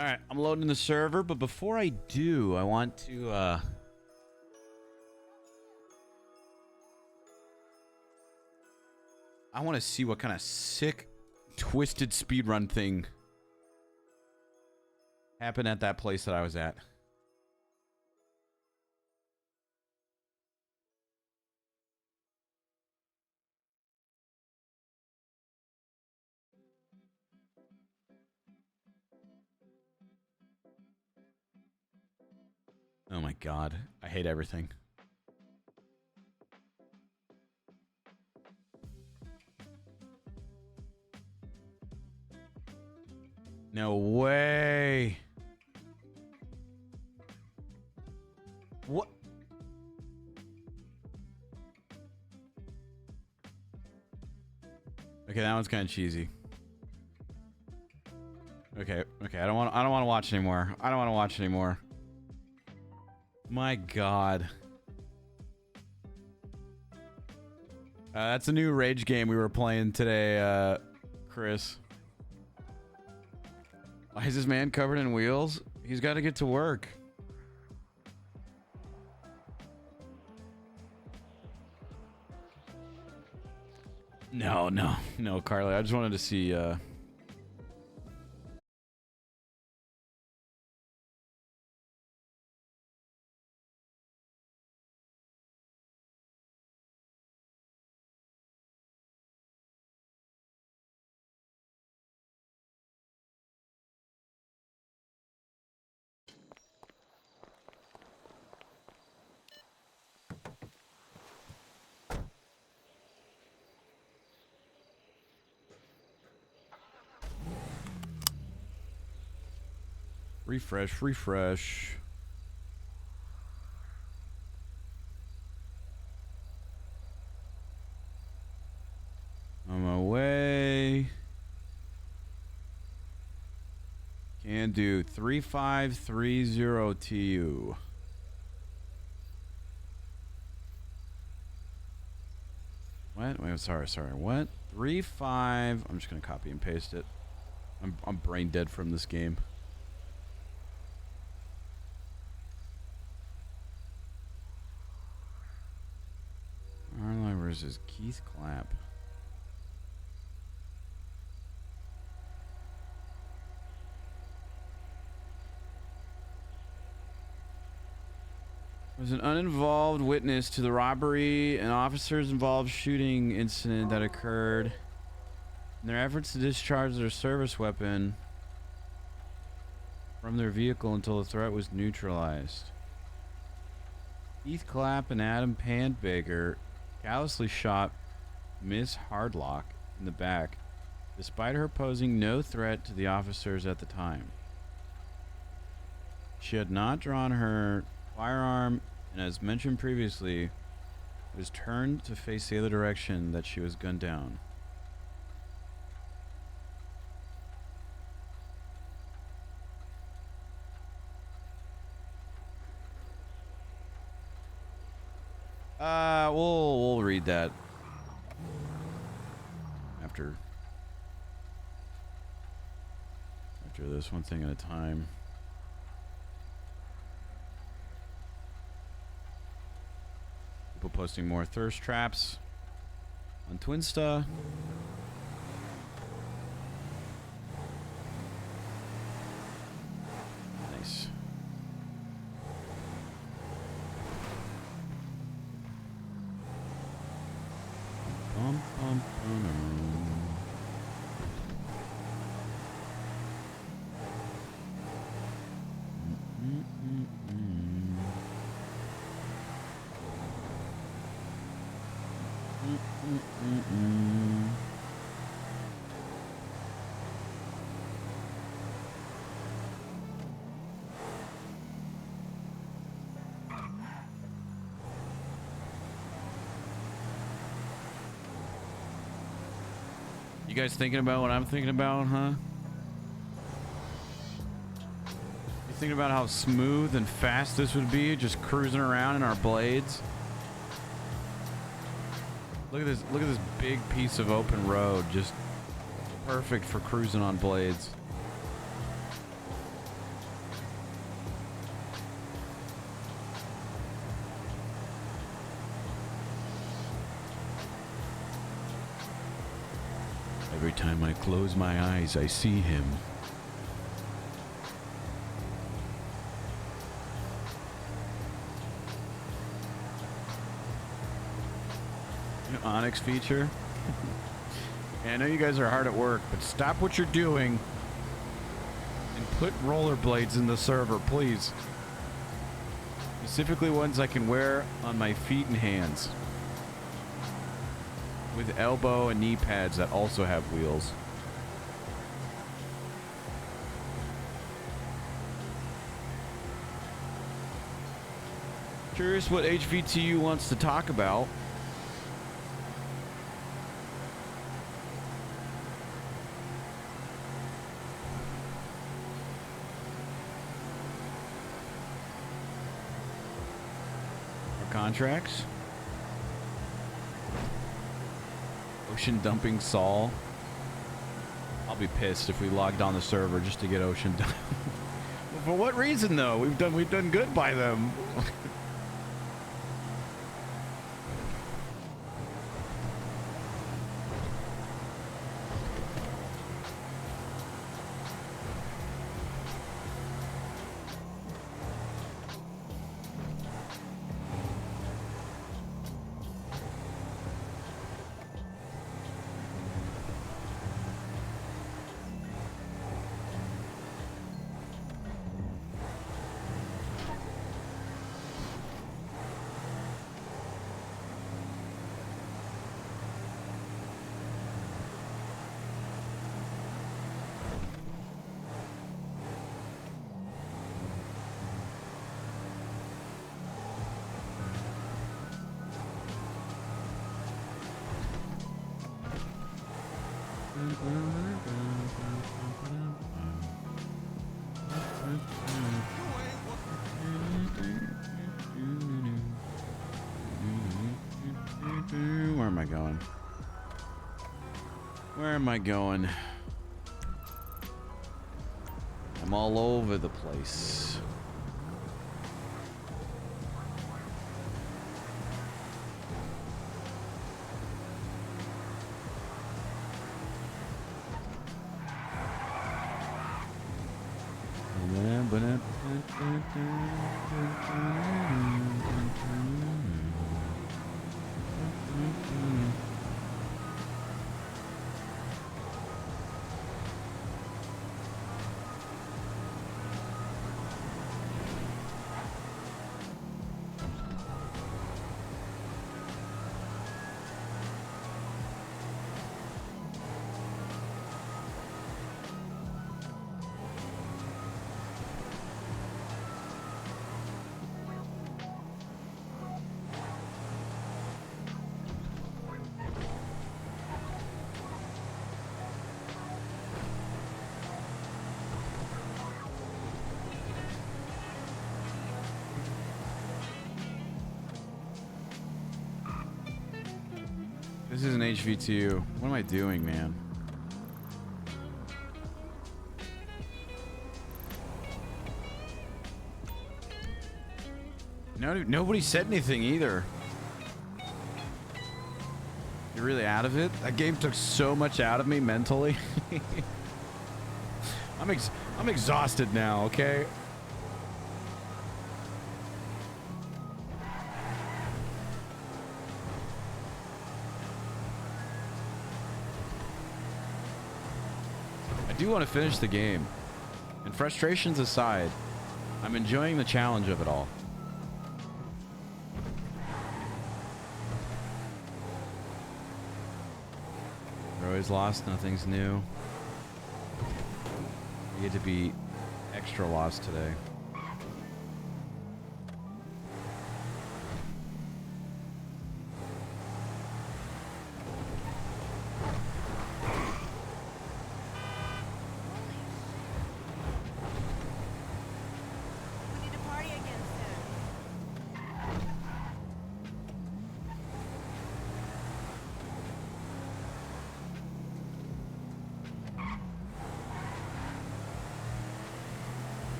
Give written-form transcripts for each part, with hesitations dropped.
All right, I'm loading the server, but before I do, I want to I want to see what kind of sick twisted speedrun thing happened at that place that I was at. Oh my god, I hate everything. No way. What? Okay, that one's kind of cheesy. Okay, I don't want to watch anymore. I don't want to watch anymore. My god. That's a new rage game we were playing today, Chris. Why is this man covered in wheels? He's got to get to work. No, Carly. I just wanted to see, refresh. On my way. Can do 3530 TU. What? Wait, sorry. What? 35. I'm just gonna copy and paste it. I'm brain dead from this game. Arline versus Keith Clapp. Was an uninvolved witness to the robbery and officers involved shooting incident that occurred in their efforts to discharge their service weapon from their vehicle until the threat was neutralized. Keith Clapp and Adam Pandbaker callously shot Miss Hardlock in the back, despite her posing no threat to the officers at the time. She had not drawn her firearm, and as mentioned previously, was turned to face the other direction that she was gunned down. We'll read that after this, one thing at a time. People posting more thirst traps on Twinsta. Nice. Bum, bum, bum. You guys thinking about what I'm thinking about, huh? You thinking about how smooth and fast this would be, just cruising around in our blades? Look at this big piece of open road, just perfect for cruising on blades. Every time I close my eyes, I see him. ONX feature. Yeah, I know you guys are hard at work, but stop what you're doing and put rollerblades in the server, please. Specifically ones I can wear on my feet and hands. With elbow and knee pads that also have wheels. Curious what HVTU wants to talk about. Contracts. Ocean dumping Saul. I'll be pissed if we logged on the server just to get ocean dump. For what reason though? We've done good by them. Where am I going? Where am I going? I'm all over the place. This is an HV2. What am I doing, man? No, nobody said anything either. You're really out of it? That game took so much out of me mentally. I'm exhausted now, okay? I do want to finish the game. And frustrations aside, I'm enjoying the challenge of it all. We're always lost, nothing's new. We get to be extra lost today.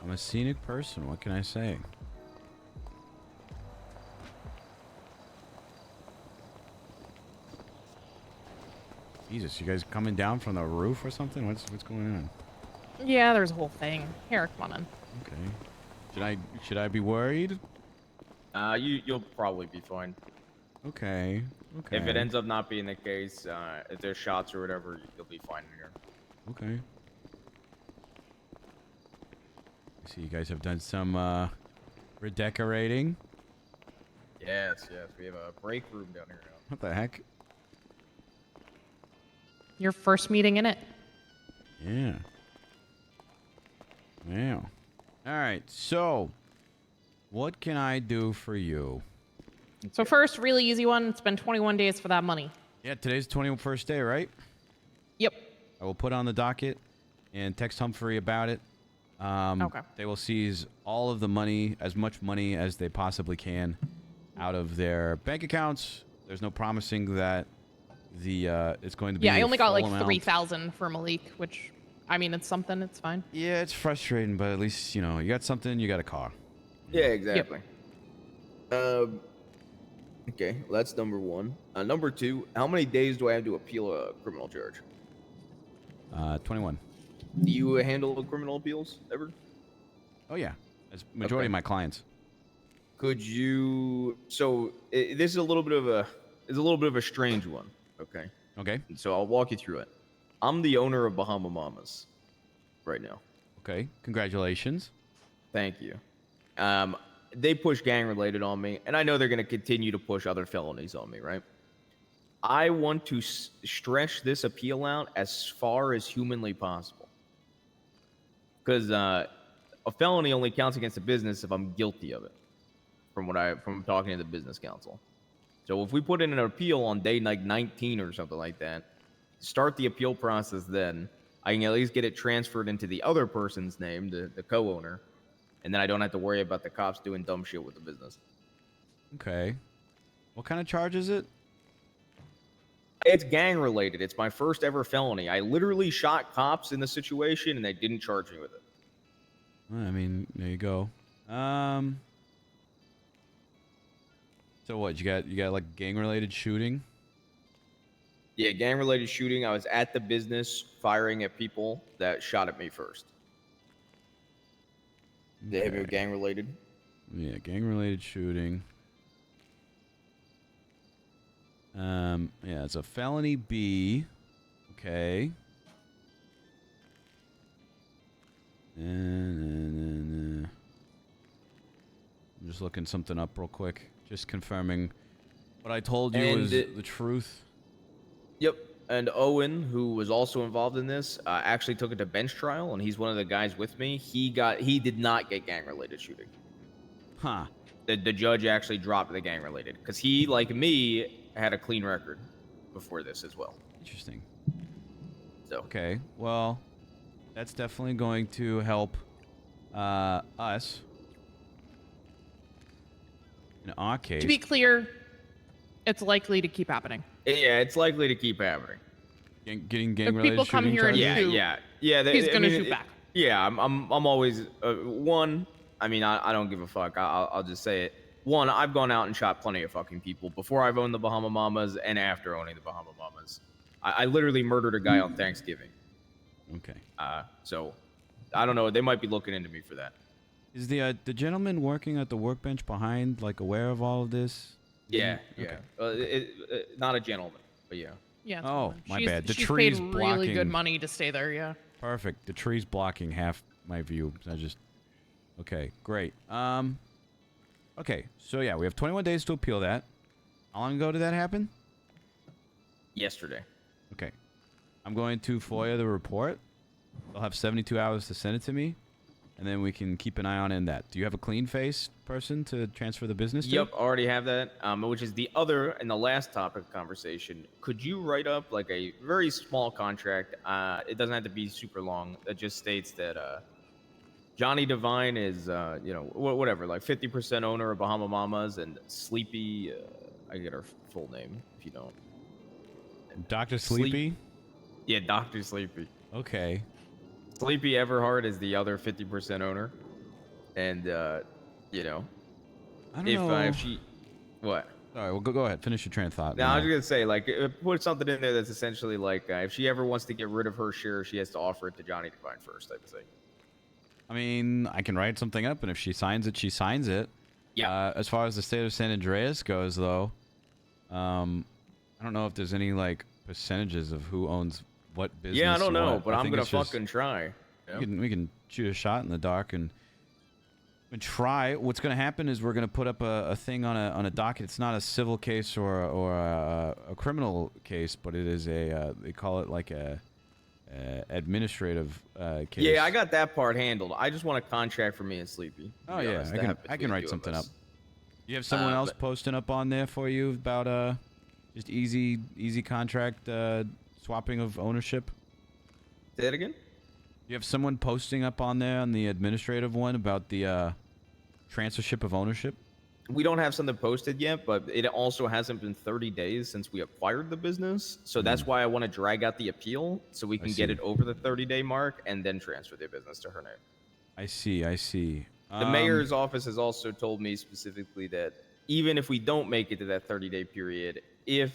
I'm a scenic person. What can I say? Jesus, you guys coming down from the roof or something? What's going on? Yeah, there's a whole thing. Here, come on in. Okay. Should I be worried? You'll probably be fine. Okay. Okay. If it ends up not being the case, if there's shots or whatever, you'll be fine in here. Okay. I see you guys have done some redecorating. Yes, we have a break room down here now. What the heck? Your first meeting in it. Yeah. Wow. All right. So, what can I do for you? So first, really easy one. It's been 21 days for that money. Yeah, today's the 21st day, right? Yep. I will put on the docket and text Humphrey about it. Okay. They will seize all of the money, as much money as they possibly can, out of their bank accounts. There's no promising that it's going to be. Yeah, I only got like amount. 3,000 for Malik, which, I mean, it's something. It's fine. Yeah, it's frustrating, but at least you got something. You got a car. Yeah, exactly. Yep. Okay, well, that's number one. Number two, how many days do I have to appeal a criminal charge? 21. Do you handle criminal appeals ever? Oh yeah, as majority of my clients. Could you? So this is a little bit of a strange one. Okay. Okay. So I'll walk you through it. I'm the owner of Bahama Mamas right now. Okay. Congratulations. Thank you. They push gang related on me, and I know they're going to continue to push other felonies on me, right? I want to stretch this appeal out as far as humanly possible. Because a felony only counts against a business if I'm guilty of it, from talking to the business counsel. So if we put in an appeal on day like 19 or something like that, start the appeal process then, I can at least get it transferred into the other person's name, the co-owner, and then I don't have to worry about the cops doing dumb shit with the business. Okay. What kind of charge is it? It's gang related. It's my first ever felony. I literally shot cops in the situation and they didn't charge me with it. Well, I mean, there you go. So what, you got like gang related shooting? Yeah, gang related shooting. I was at the business firing at people that shot at me first. They have gang related? Yeah, gang related shooting. Yeah, it's a felony B. Okay. I'm just looking something up real quick. Just confirming what I told you was the truth. Yep. And Owen, who was also involved in this, actually took it to bench trial, and he's one of the guys with me. He did not get gang-related shooting. Huh. The judge actually dropped the gang-related because he, like me, had a clean record before this as well. Interesting. So. Okay. Well, that's definitely going to help us. In our case. To be clear, it's likely to keep happening. Yeah, it's likely to keep happening. Getting gang-related people come shooting here and charges? Yeah. He's gonna shoot back. Yeah, I'm always one. I mean, I don't give a fuck. I'll just say it. One, I've gone out and shot plenty of fucking people before I've owned the Bahama Mamas and after owning the Bahama Mamas. I literally murdered a guy on Thanksgiving. Okay. So I don't know. They might be looking into me for that. Is the gentleman working at the workbench behind like aware of all of this? Yeah. Okay. Not a gentleman, but yeah. Yeah. Oh, my bad. The she's tree's paid blocking. really good money to stay there. Yeah. Perfect. The tree's blocking half my view. Okay, great. Okay, so yeah, we have 21 days to appeal that. How long ago did that happen? Yesterday. Okay. I'm going to FOIA the report. They'll have 72 hours to send it to me, and then we can keep an eye on that. Do you have a clean face person to transfer the business to? Yep, already have that, which is the other and the last topic of conversation. Could you write up like a very small contract? It doesn't have to be super long. That just states that Johnny Devine is, whatever, like 50% owner of Bahama Mamas, and Sleepy, I get her full name if you don't. Dr. Sleepy? Yeah, Dr. Sleepy. Okay. Sleepy Everhart is the other 50% owner. and you know, I don't know. if she, what? All right, well, go ahead. Finish your train of thought. Now I was No. gonna say, like, put something in there that's essentially like, if she ever wants to get rid of her share, she has to offer it to Johnny Divine first, type of thing. I mean, I can write something up, and if she signs it, she signs it. Yeah. As far as the state of San Andreas goes, though, I don't know if there's any like percentages of who owns what business. Yeah, I don't know, what. but I I'm think gonna it's just- fucking try. We can shoot a shot in the dark and try. What's going to happen is we're going to put up a thing on a docket. It's not a civil case or a criminal case, but it is a they call it like a administrative case. Yeah, I got that part handled. I just want a contract for me and Sleepy. to Oh be yeah, honest, I to can have I can between the write two of something up. us. You have someone else but- posting up on there for you about just easy contract swapping of ownership. Say that again. You have someone posting up on there on the administrative one about the transfership of ownership. We don't have something posted yet, but it also hasn't been 30 days since we acquired the business. So that's why I want to drag out the appeal so we can get see. it over the 30-day mark and then transfer the business to her name. I see. The mayor's office has also told me specifically that even if we don't make it to that 30-day period, if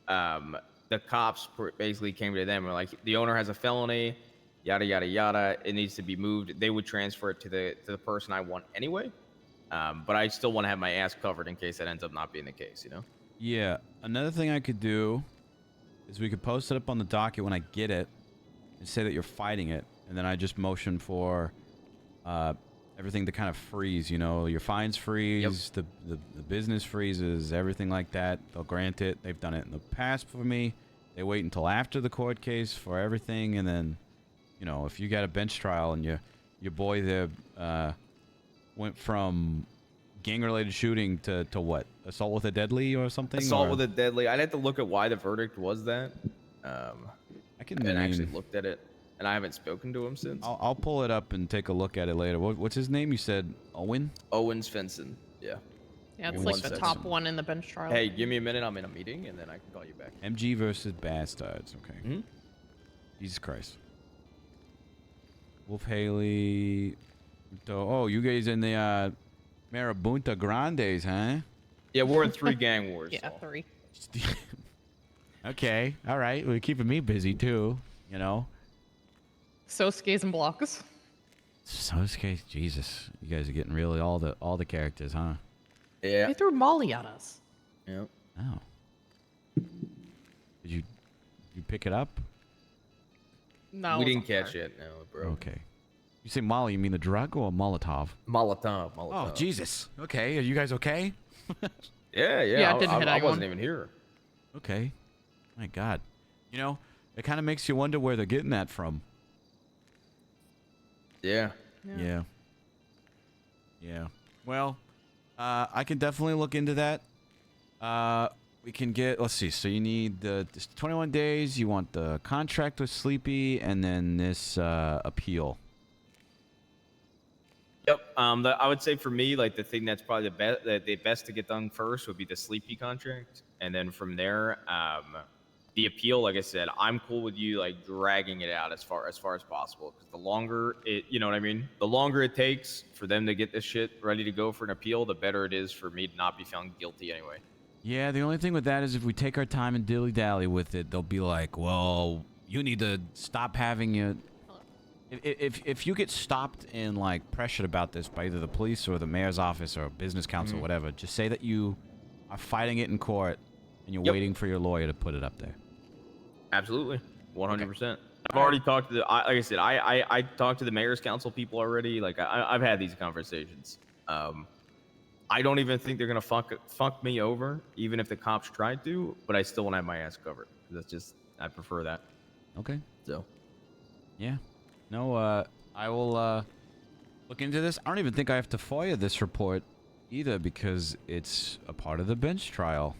the cops basically came to them and were like, the owner has a felony, yada yada yada, it needs to be moved, they would transfer it to the person I want anyway. But I still want to have my ass covered in case that ends up not being the case, you know? Yeah. Another thing I could do is we could post it up on the docket when I get it and say that you're fighting it, and then I just motion for everything to kind of freeze. You know, your fines freeze, the business freezes, everything like that. They'll grant it. They've done it in the past for me. They wait until after the court case for everything, and then, you know, if you got a bench trial and your boy there went from gang-related shooting to what? Assault with a deadly or something? Assault or? with a deadly. I'd have to look at why the verdict was that. I can and actually looked at it, and I haven't spoken to him since. I'll pull it up and take a look at it later. What's his name? You said Owen? Owens Fenson. Yeah. Yeah, it's One like the second. top one in the bench trial. Hey, give me a minute. I'm in a meeting, and then I can call you back. MG versus Bastards. Okay. Mhm. Jesus Christ. Wolf Haley. Oh, you guys in the Marabunta Grandes, huh? Yeah, we're in 3 gang wars. Yeah, so. 3. Okay. All right. Well, keeping me busy too. You know. Sosuke's and blocks. So this case, Jesus, you guys are getting really all the characters, huh? Yeah. They threw Molly at us. Yeah. Oh. Did you pick it up? No, We it was didn't on catch fire. it. No, bro. Okay. You say Molly, you mean the drug or Molotov? Molotov. Oh, Jesus. Okay. Are you guys okay? Yeah, yeah. Yeah, it didn't hit I anyone. wasn't even here. Okay. My God. You know, it kind of makes you wonder where they're getting that from. Yeah. Yeah. Yeah. Well, I can definitely look into that. We can get, let's see. So you need this 21 days. You want the contract with Sleepy and then this appeal. Yep. I would say for me, like the thing that's probably the best to get done first would be the Sleepy contract, and then from there, the appeal. Like I said, I'm cool with you like dragging it out as far as possible, because the longer it, you know what I mean, the longer it takes for them to get this shit ready to go for an appeal, the better it is for me to not be found guilty anyway. Yeah, the only thing with that is if we take our time and dilly-dally with it, they'll be like, well, you need to stop having your... If you get stopped and like pressured about this by either the police or the mayor's office or business council or whatever, just say that you are fighting it in court and you're waiting for your lawyer to put it up there. Absolutely, 100%. I've already talked to the. Like I said, I talked to the mayor's council people already. Like I've had these conversations. I don't even think they're gonna fuck me over, even if the cops tried to. But I still want to have my ass covered. That's just, I prefer that. Okay. So. Yeah. No, I will look into this. I don't even think I have to FOIA this report either because it's a part of the bench trial.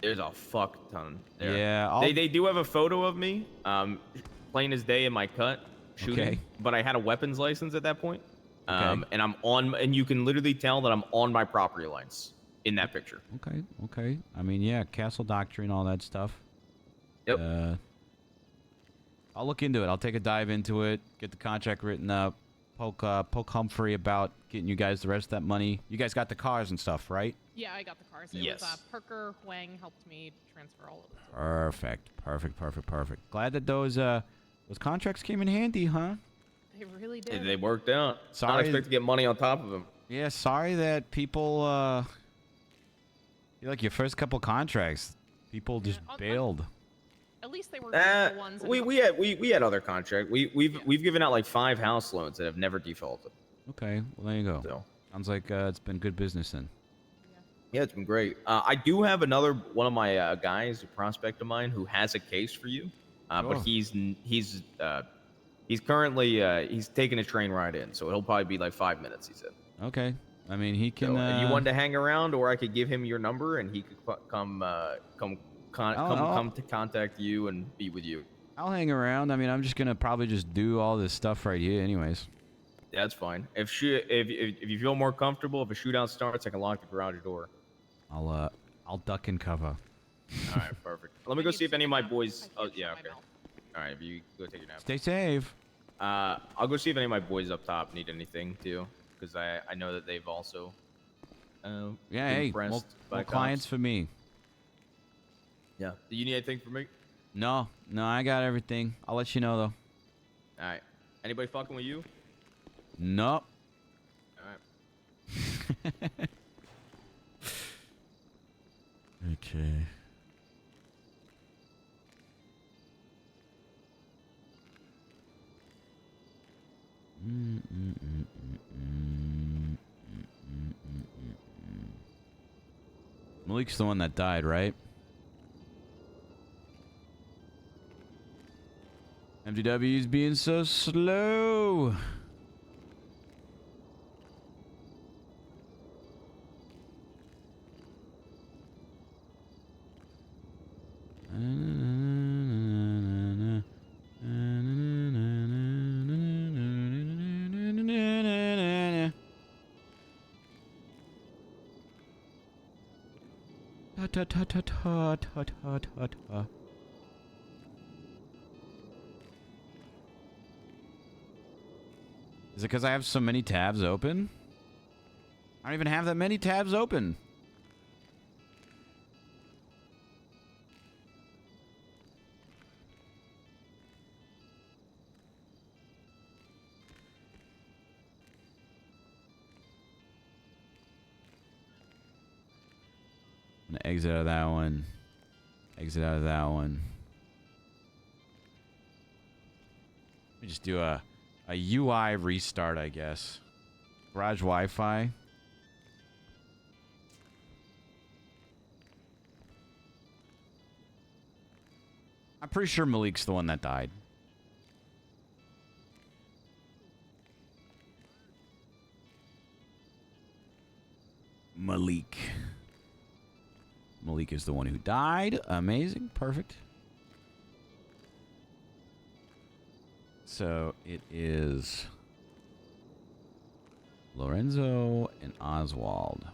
There's a fuck ton there. Yeah, they do have a photo of me, plain as day in my cut, shooting. Okay. But I had a weapons license at that point. Okay. And I'm on, and you can literally tell that I'm on my property lines in that picture. Okay. I mean, yeah, castle doctrine, all that stuff. Yep. I'll look into it. I'll take a dive into it, get the contract written up, poke Humphrey about getting you guys the rest of that money. You guys got the cars and stuff, right? Yeah, I got the cars. It Yes. was Parker Huang helped me transfer all of it. Perfect. Glad that those contracts came in handy, huh? They really did. They worked out. Sorry. Not expect to get money on top of them. Yeah, sorry that people like your first couple contracts, people just bailed. At least they were the ones. We had other contracts. We've given out like 5 house loans that have never defaulted. Okay, well there you go. So. Sounds like it's been good business then. Yeah, it's been great. I do have another one of my guys, a prospect of mine, who has a case for you, but Sure. he's currently he's taking a train ride in, so it'll probably be like 5 minutes. He said. Okay, I mean he can. So, if you wanted to hang around, or I could give him your number, and he could come to contact you and be with you. I'll hang around. I mean, I'm just gonna probably just do all this stuff right here, anyways. That's fine. If you feel more comfortable, if a shootout starts, I can lock the garage door. I'll duck and cover. All right, perfect. Let me go see if any of my boys. Oh yeah, okay. All right, if you go take your nap. Stay safe. I'll go see if any of my boys up top need anything too, because I know that they've also. Yeah, been hey, impressed by more cops. clients for me. Yeah. Do you need anything from me? No, I got everything. I'll let you know though. All right. Anybody fucking with you? Nope. All right. Okay. Malik's the one that died, right? MDW's being so slow. Ta ta ta ta ta ta ta ta. Is it because I have so many tabs open? I don't even have that many tabs open. I'm gonna exit out of that one. Exit out of that one. Let me just do a UI restart, I guess. Garage Wi-Fi. I'm pretty sure Malik's the one that died. Malik is the one who died. Amazing. Perfect. So it is Lorenzo and Oswald.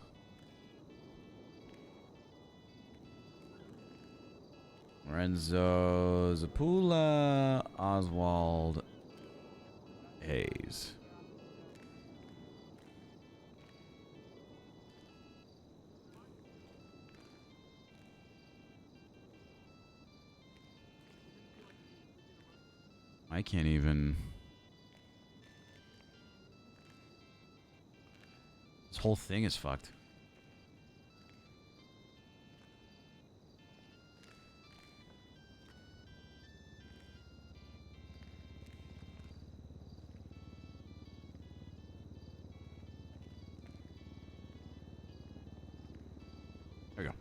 Lorenzo Zapula, Oswald Hayes. I can't even. This whole thing is fucked. There we go.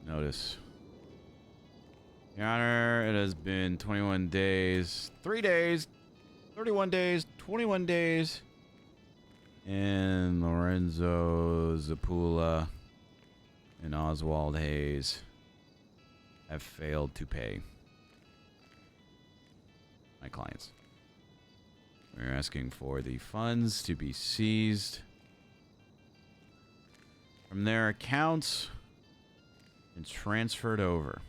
Notice. Your Honor, it has been 21 days, 3 days, 31 days, 21 days, and Lorenzo Zapula and Oswald Hayes have failed to pay my clients. We're asking for the funds to be seized from their accounts and transferred over.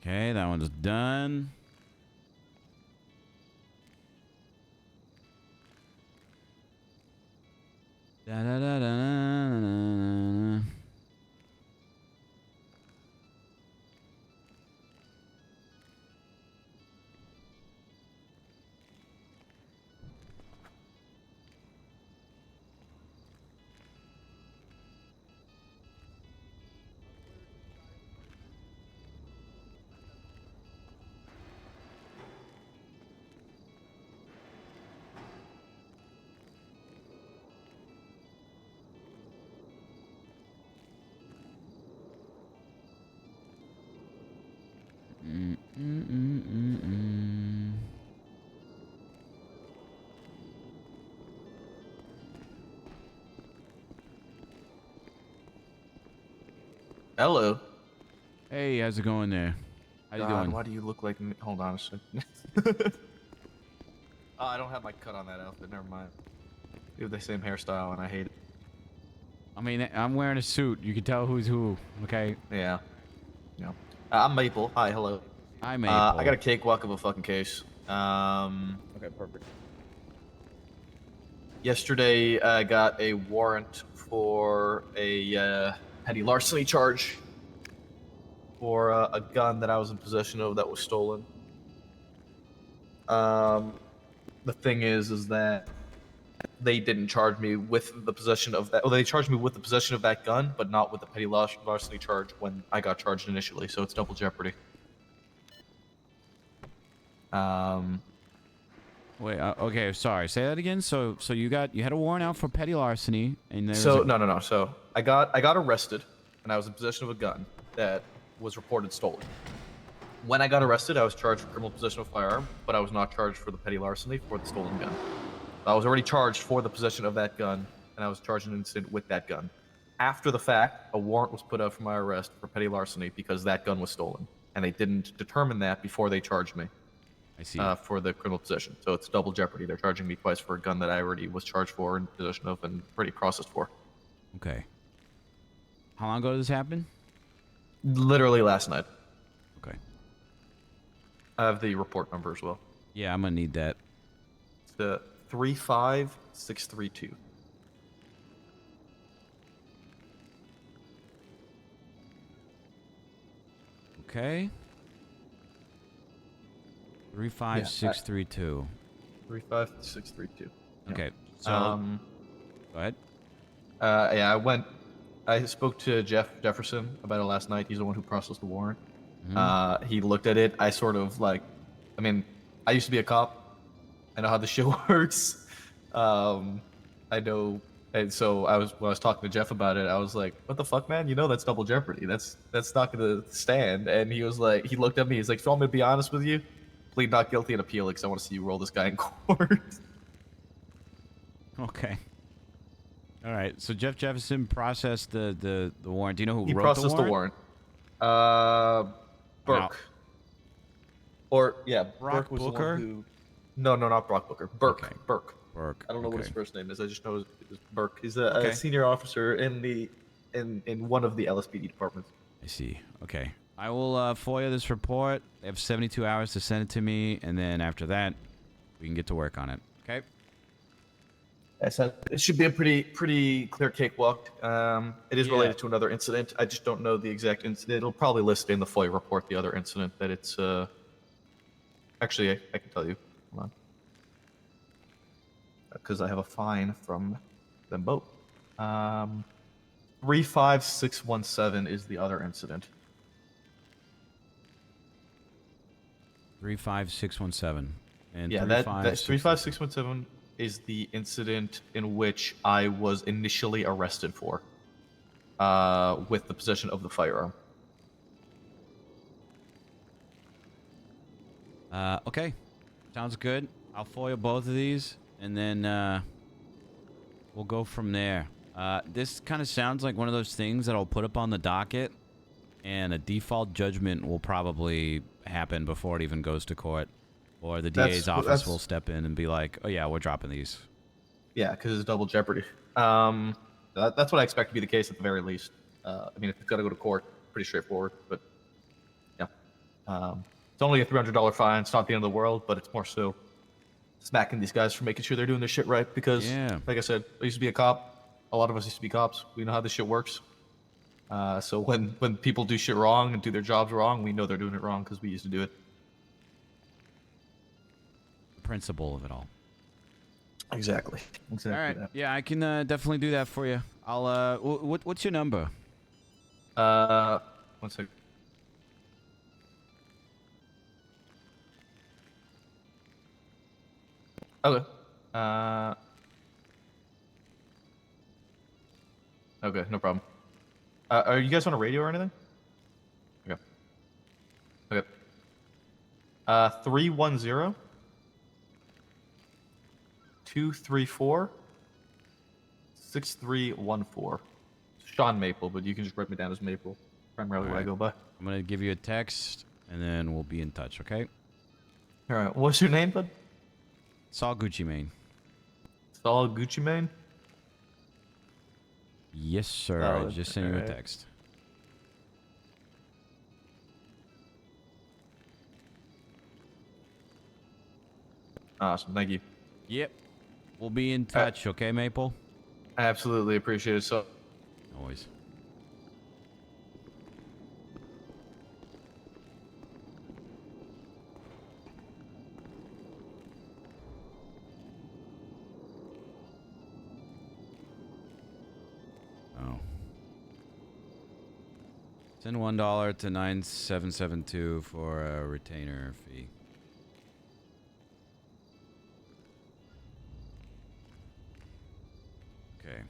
Okay, that one's done. Da, da, da, da, da, da. Hello. Hey, how's it going there? How you God, doing? why do you look like me? Hold on a second. Oh, I don't have my cut on that outfit. Never mind. You have the same hairstyle, and I hate it. I mean, I'm wearing a suit. You can tell who's who. Okay. Yeah. Yeah. I'm Maple. Hi. Hello. I'm Maple. I got a cakewalk of a fucking case. Okay, perfect. Yesterday, I got a warrant for a petty larceny charge for a gun that I was in possession of that was stolen. The thing is that they didn't charge me with the possession of that. Well, they charged me with the possession of that gun, but not with the petty larceny charge when I got charged initially. So it's double jeopardy. Wait. Okay. Sorry. Say that again. So you had a warrant out for petty larceny, and there's So no. So I got arrested, and I was in possession of a gun that was reported stolen. When I got arrested, I was charged for criminal possession of a firearm, but I was not charged for the petty larceny for the stolen gun. I was already charged for the possession of that gun, and I was charged in an incident with that gun. After the fact, a warrant was put out for my arrest for petty larceny because that gun was stolen, and they didn't determine that before they charged me. I see. For the criminal possession. So it's double jeopardy. They're charging me twice for a gun that I already was charged for and possession of and already processed for. Okay. How long ago did this happen? Literally last night. Okay. I have the report number as well. Yeah, I'm gonna need that. It's the 35632. Okay. 35632. 35632. Okay. So go ahead. Yeah, I spoke to Jeff Jefferson about it last night. He's the one who processed the warrant. He looked at it. I sort of I used to be a cop. I know how the show works. I know, and so when I was talking to Jeff about it, I was like, "What the fuck, man? You know that's double jeopardy. That's not gonna stand." And he was like, he looked at me. He's like, "So I'm gonna be honest with you, plead not guilty and appeal it because I want to see you roll this guy in court." Okay. All right. So Jeff Jefferson processed the warrant. Do you know who He wrote processed the the warrant? warrant. Burke. Or yeah, Brock Burke was Booker? the one who. No, not Brock Booker. Burke. Okay. Burke. Burke. I don't know what his okay. first name is. I just know it was Burke. He's Okay. a senior officer in one of the LSPD departments. I see. Okay. I will FOIA this report. They have 72 hours to send it to me, and then after that, we can get to work on it. Okay. It should be a pretty clear cakewalk. It is Yeah. related to another incident. I just don't know the exact incident. It'll probably list in the FOIA report the other incident that it's. Actually, I can tell you. Hold on. Because I have a fine from them both. 35617 is the other incident. 35617. And Yeah, that's 35617 is the incident in which I was initially arrested for, with the possession of the firearm. Okay. Sounds good. I'll FOIA both of these, and then we'll go from there. This kind of sounds like one of those things that I'll put up on the docket, and a default judgment will probably happen before it even goes to court, or the DA's office will step in and be like, "Oh yeah, we're dropping these." Yeah, because it's double jeopardy. That's what I expect to be the case at the very least. I mean, if it's got to go to court, pretty straightforward. But yeah, it's only a $300 fine. It's not the end of the world, but it's more so smacking these guys for making sure they're doing their shit right. Because, like I said, I used to be a cop. A lot of us used to be cops. We know how this shit works. So when people do shit wrong and do their jobs wrong, we know they're doing it wrong because we used to do it. The principle of it all. Exactly. All right. That. Yeah, I can definitely do that for you. I'll. What's your number? 1 second. Okay. Okay, no problem. Are you guys on a radio or anything? Okay. Okay. 310 234 6314. Sean Maple, but you can just write me down as Maple. Primarily what I go by. I'm gonna give you a text, and then we'll be in touch. Okay. All right. What's your name, bud? Saul Gucci Mane. Saul Gucci Mane? Yes, sir. I just sent you a text. Awesome. Thank you. Yep. We'll be in touch, okay, Maple? I absolutely appreciate it. So. Always. Oh. Send $1 to 9772 for a retainer fee. Okay.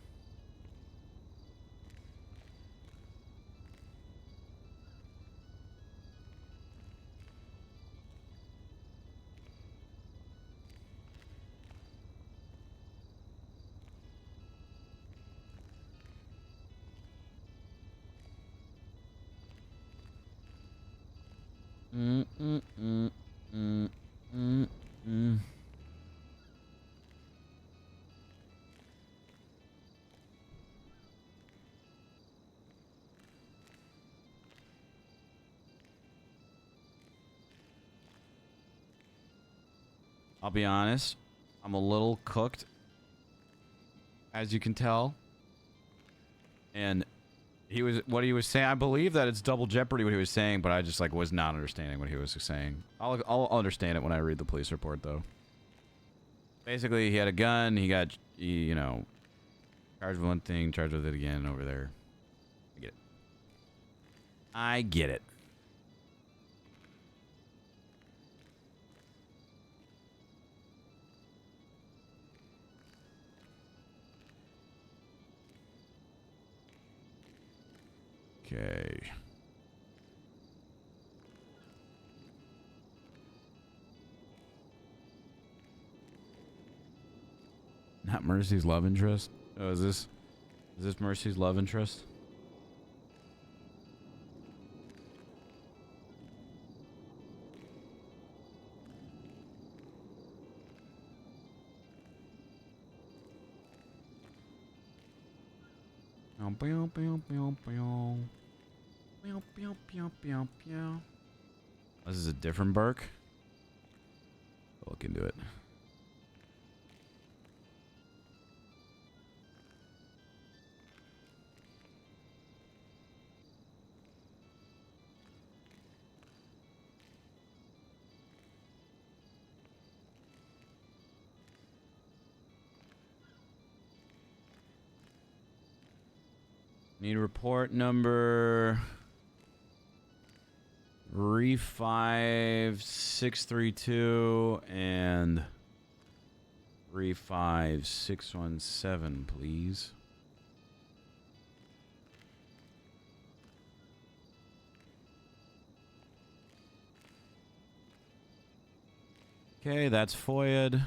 I'll be honest, I'm a little cooked, as you can tell. And what he was saying, I believe that it's double jeopardy what he was saying, but I just was not understanding what he was saying. I'll understand it when I read the police report, though. Basically, he had a gun, he got, charged with one thing, charged with it again over there. I get it. I get it. Okay. Not Mercy's love interest? Oh, is this Mercy's love interest? This is a different Burke. Look into it. Need report number 35632 and 35617, please. Okay, that's FOIA'd.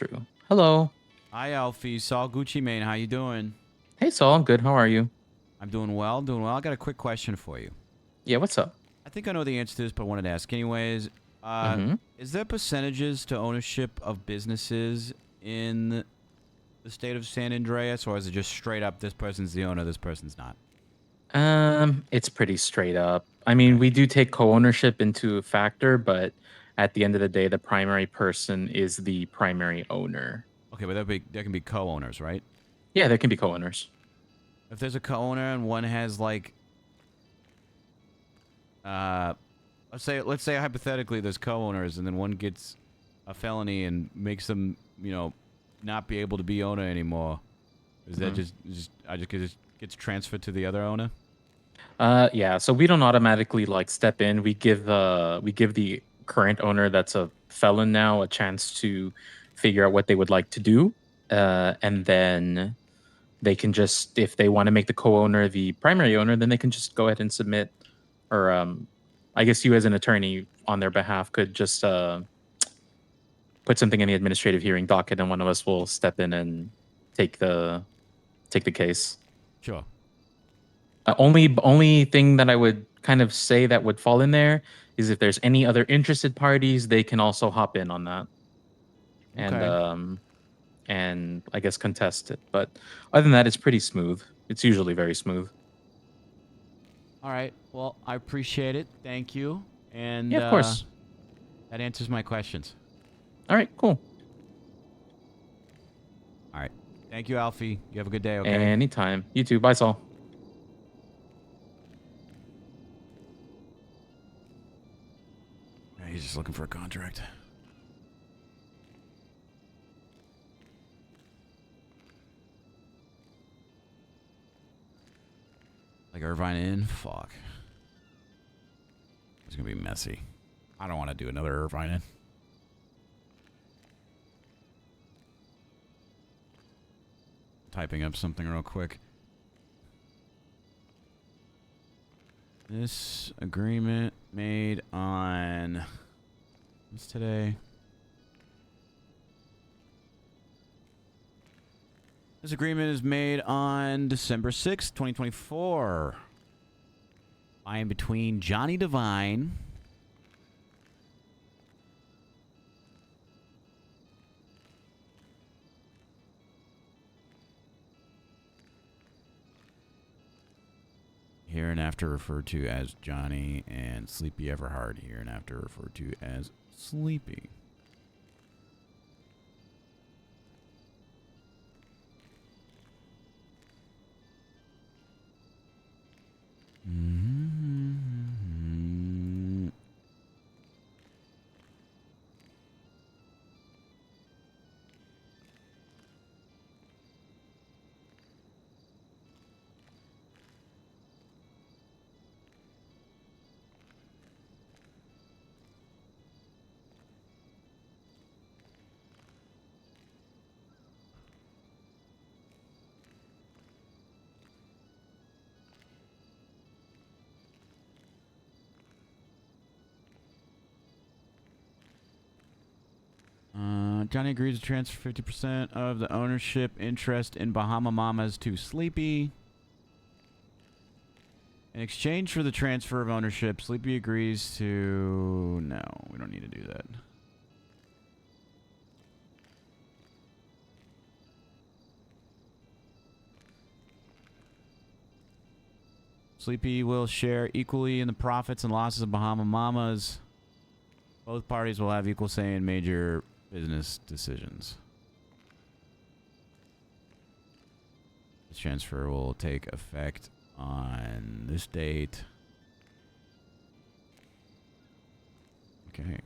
true. Hello. Hi, Alfie. Saul Gucci Mane. How you doing? Hey, Saul. I'm good. How are you? I'm doing well. Doing well. I got a quick question for you. Yeah, what's up? I think I know the answer to this, but I wanted to ask anyways. Mm-hmm. Is there percentages to ownership of businesses in the state of San Andreas, or is it just straight up this person's the owner, this person's not? It's pretty straight up. I mean, Okay. we do take co-ownership into a factor, but at the end of the day, the primary person is the primary owner. Okay, but there can be co-owners, right? Yeah, there can be co-owners. If there's a co-owner and one has like, let's say hypothetically there's co-owners and then one gets a felony and makes them, not be able to be owner anymore. Is that just gets transferred to the other owner? Yeah, so we don't automatically like step in. We give the current owner that's a felon now a chance to figure out what they would like to do. And then they can just, if they want to make the co-owner the primary owner, then they can just go ahead and submit, or I guess you as an attorney on their behalf could just put something in the administrative hearing docket, and one of us will step in and take the case. Sure. Only thing that I would kind of say that would fall in there is if there's any other interested parties, they can also hop in on that. Okay. And I guess contest it. But other than that, it's pretty smooth. It's usually very smooth. All right. Well, I appreciate it. Thank you. And Yeah, of course. that answers my questions. All right, cool. All right. Thank you, Alfie. You have a good day, okay? Anytime. You too. Bye, Saul. Yeah, he's just looking for a contract. Like Irvine Inn? Fuck. It's gonna be messy. I don't want to do another Irvine Inn. Typing up something real quick. This agreement made on... What's today? This agreement is made on December 6th, 2024. By and between Johnny Devine hereinafter referred to as Johnny, and Sleepy Everhard, hereinafter referred to as Sleepy. Johnny agrees to transfer 50% of the ownership interest in Bahama Mamas to Sleepy. In exchange for the transfer of ownership, Sleepy agrees to... No, we don't need to do that. Sleepy will share equally in the profits and losses of Bahama Mamas. Both parties will have equal say in major business decisions. This transfer will take effect on this date. Okay.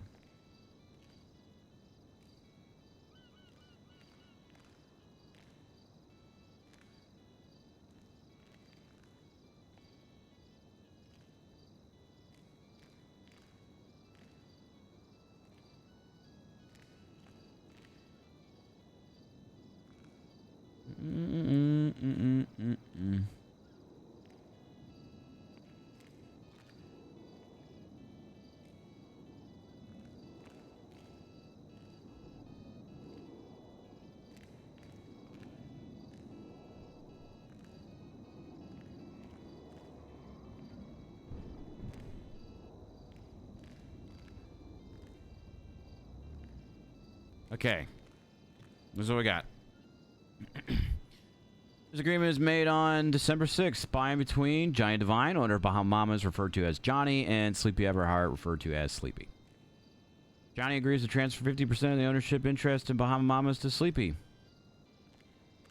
Okay. This is what we got. This agreement is made on December 6th by and between Johnny Divine, owner of Bahama Mamas, referred to as Johnny, and Sleepy Everhart, referred to as Sleepy. Johnny agrees to transfer 50% of the ownership interest in Bahama Mamas to Sleepy.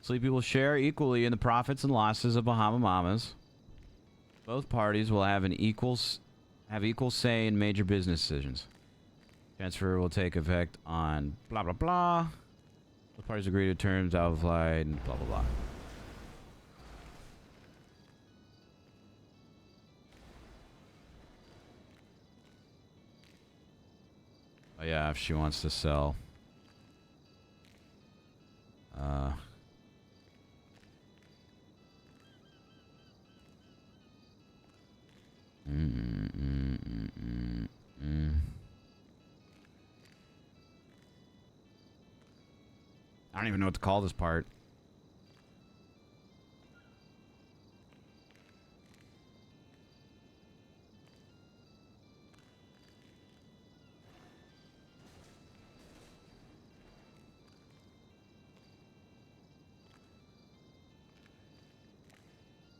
Sleepy will share equally in the profits and losses of Bahama Mamas. Both parties will have equal say in major business decisions. Transfer will take effect on blah blah blah. Both parties agree to terms outlined and blah blah blah. Oh yeah, if she wants to sell. I don't even know what to call this part.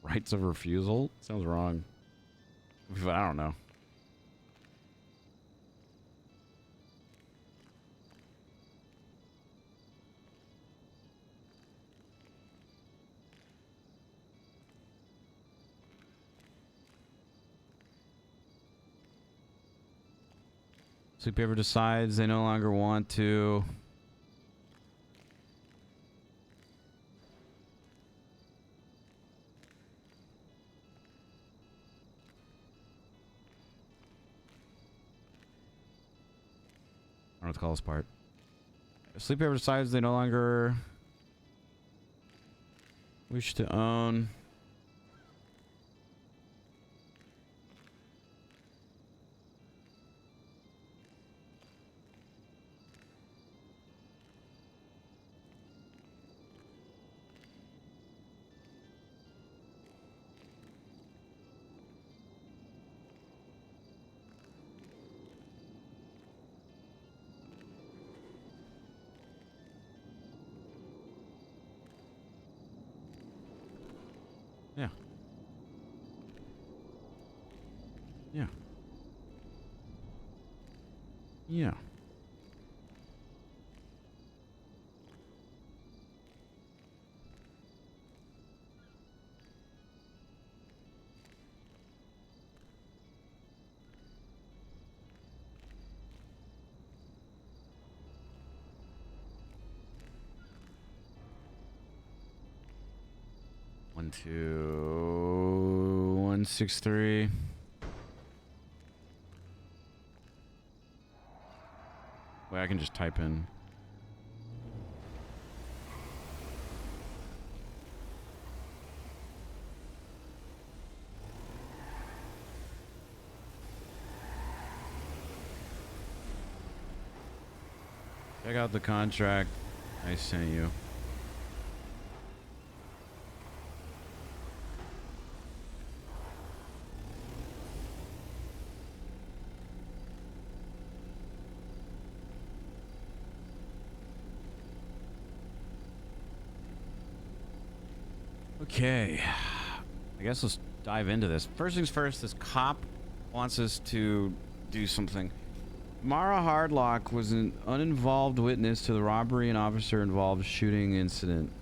Rights of refusal? Sounds wrong. But I don't know. Sleepy Ever decides they no longer want to. I don't know what to call this part. Sleepy Ever decides they no longer wish to own. Yeah. Yeah. Yeah. One, 2, 1, 6, 3. Wait, I can just type in. Check out the contract I sent you. Okay, I guess let's dive into this. First things first, this cop wants us to do something. Mara Hardlock was an uninvolved witness to the robbery and officer-involved shooting incident.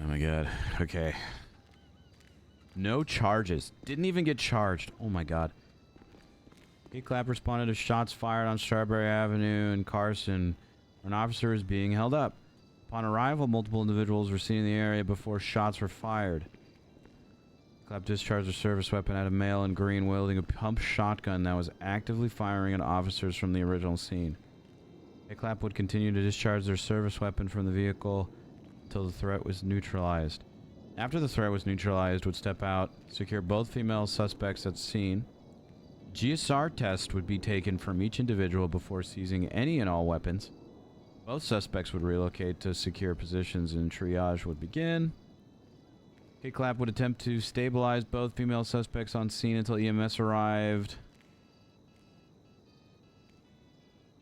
Oh my god. Okay. No charges. Didn't even get charged. Oh my god. Clap responded to shots fired on Strawberry Avenue in Carson. An officer is being held up. Upon arrival, multiple individuals were seen in the area before shots were fired. Clap discharged a service weapon at a male in green wielding a pump shotgun that was actively firing at officers from the original scene. Clap would continue to discharge their service weapon from the vehicle until the threat was neutralized. After the threat was neutralized, would step out, secure both female suspects at the scene. GSR test would be taken from each individual before seizing any and all weapons. Both suspects would relocate to secure positions and triage would begin. K-Clap would attempt to stabilize both female suspects on scene until EMS arrived.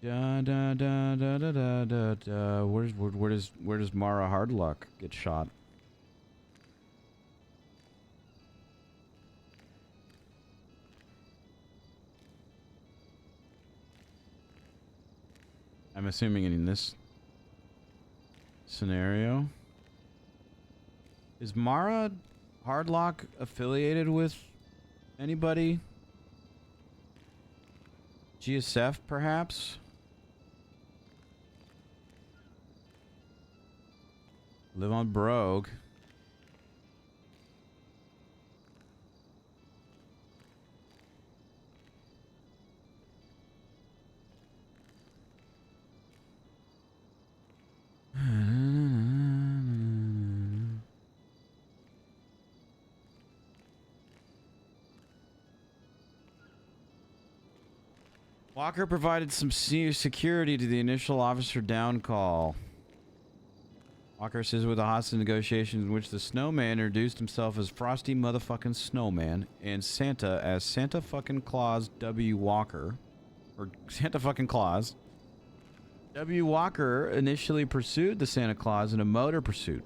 Da da da da da da da da. Where does Mara Hardluck get shot? I'm assuming in this scenario. Is Mara Hardlock affiliated with anybody? GSF, perhaps? Live on Brogue. Walker provided some security to the initial officer down call. Walker says with the hostage negotiations in which the snowman introduced himself as Frosty motherfucking Snowman and Santa as Santa fucking Claus W. Walker. Or Santa fucking Claus. W. Walker initially pursued the Santa Claus in a motor pursuit.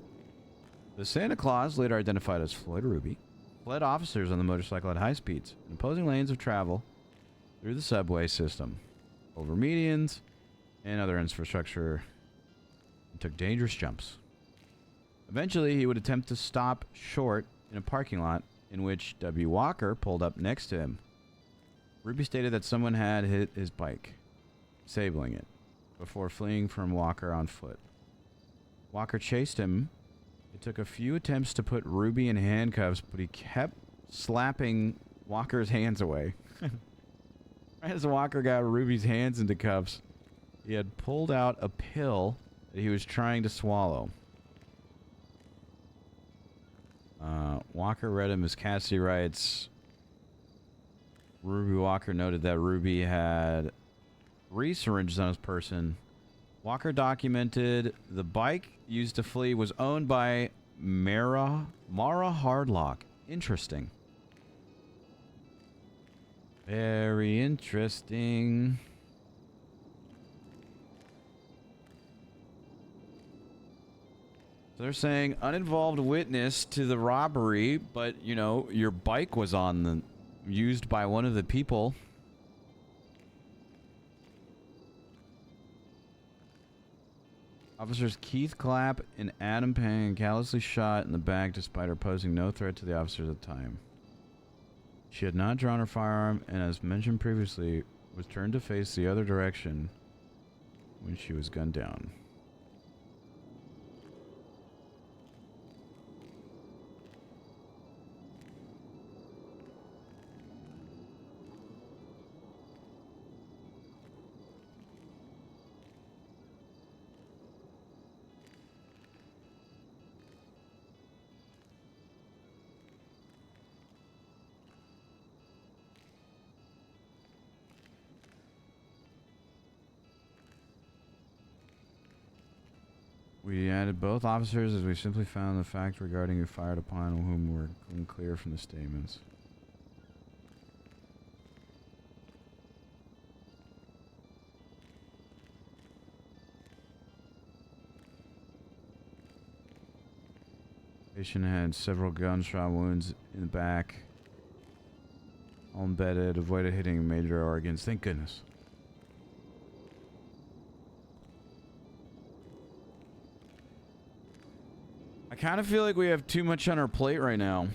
The Santa Claus, later identified as Floyd Ruby, fled officers on the motorcycle at high speeds, imposing lanes of travel through the subway system, over medians and other infrastructure, and took dangerous jumps. Eventually, he would attempt to stop short in a parking lot in which W. Walker pulled up next to him. Ruby stated that someone had hit his bike, disabling it, before fleeing from Walker on foot. Walker chased him. It took a few attempts to put Ruby in handcuffs, but he kept slapping Walker's hands away. Right as Walker got Ruby's hands into cuffs, he had pulled out a pill that he was trying to swallow. Walker read him as Cassidy writes, Ruby Walker noted that Ruby had 3 syringes on his person. Walker documented the bike used to flee was owned by Mara Hardlock. Interesting. Very interesting. So they're saying uninvolved witness to the robbery, but you know, your bike was used by one of the people. Officers Keith Clapp and Adam Pang callously shot in the back despite her posing no threat to the officers at the time. She had not drawn her firearm and, as mentioned previously, was turned to face the other direction when she was gunned down. We added both officers as we simply found the fact regarding who fired upon whom were unclear from the statements. Patient had several gunshot wounds in the back. All embedded, avoided hitting major organs. Thank goodness. I kind of feel like we have too much on our plate right now.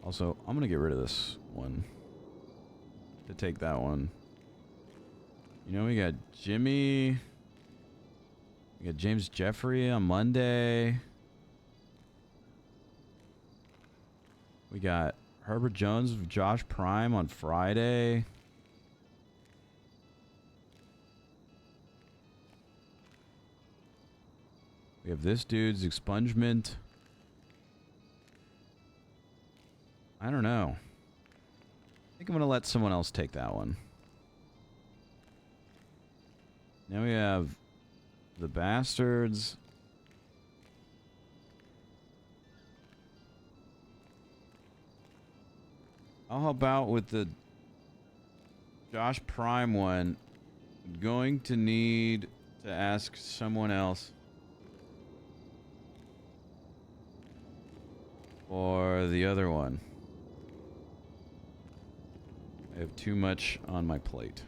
Also, I'm going to get rid of this one to take that one. You know, we got Jimmy. We got James Jeffrey on Monday. We got Herbert Jones with Josh Prime on Friday. We have this dude's expungement. I I don't know. I think I'm going to let someone else take that one. Now we have the bastards. I'll help out with the Josh Prime one. I'm going to need to ask someone else for the other one. I have too much on my plate.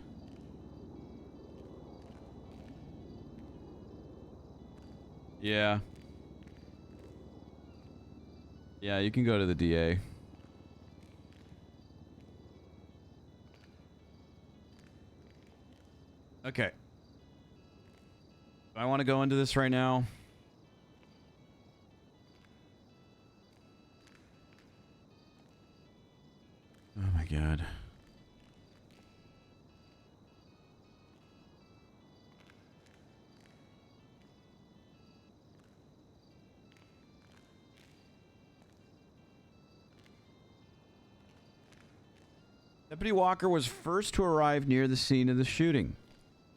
Yeah. Yeah, you can go to the DA. Okay. I want to go into this right now. Oh my god. Deputy Walker was first to arrive near the scene of the shooting.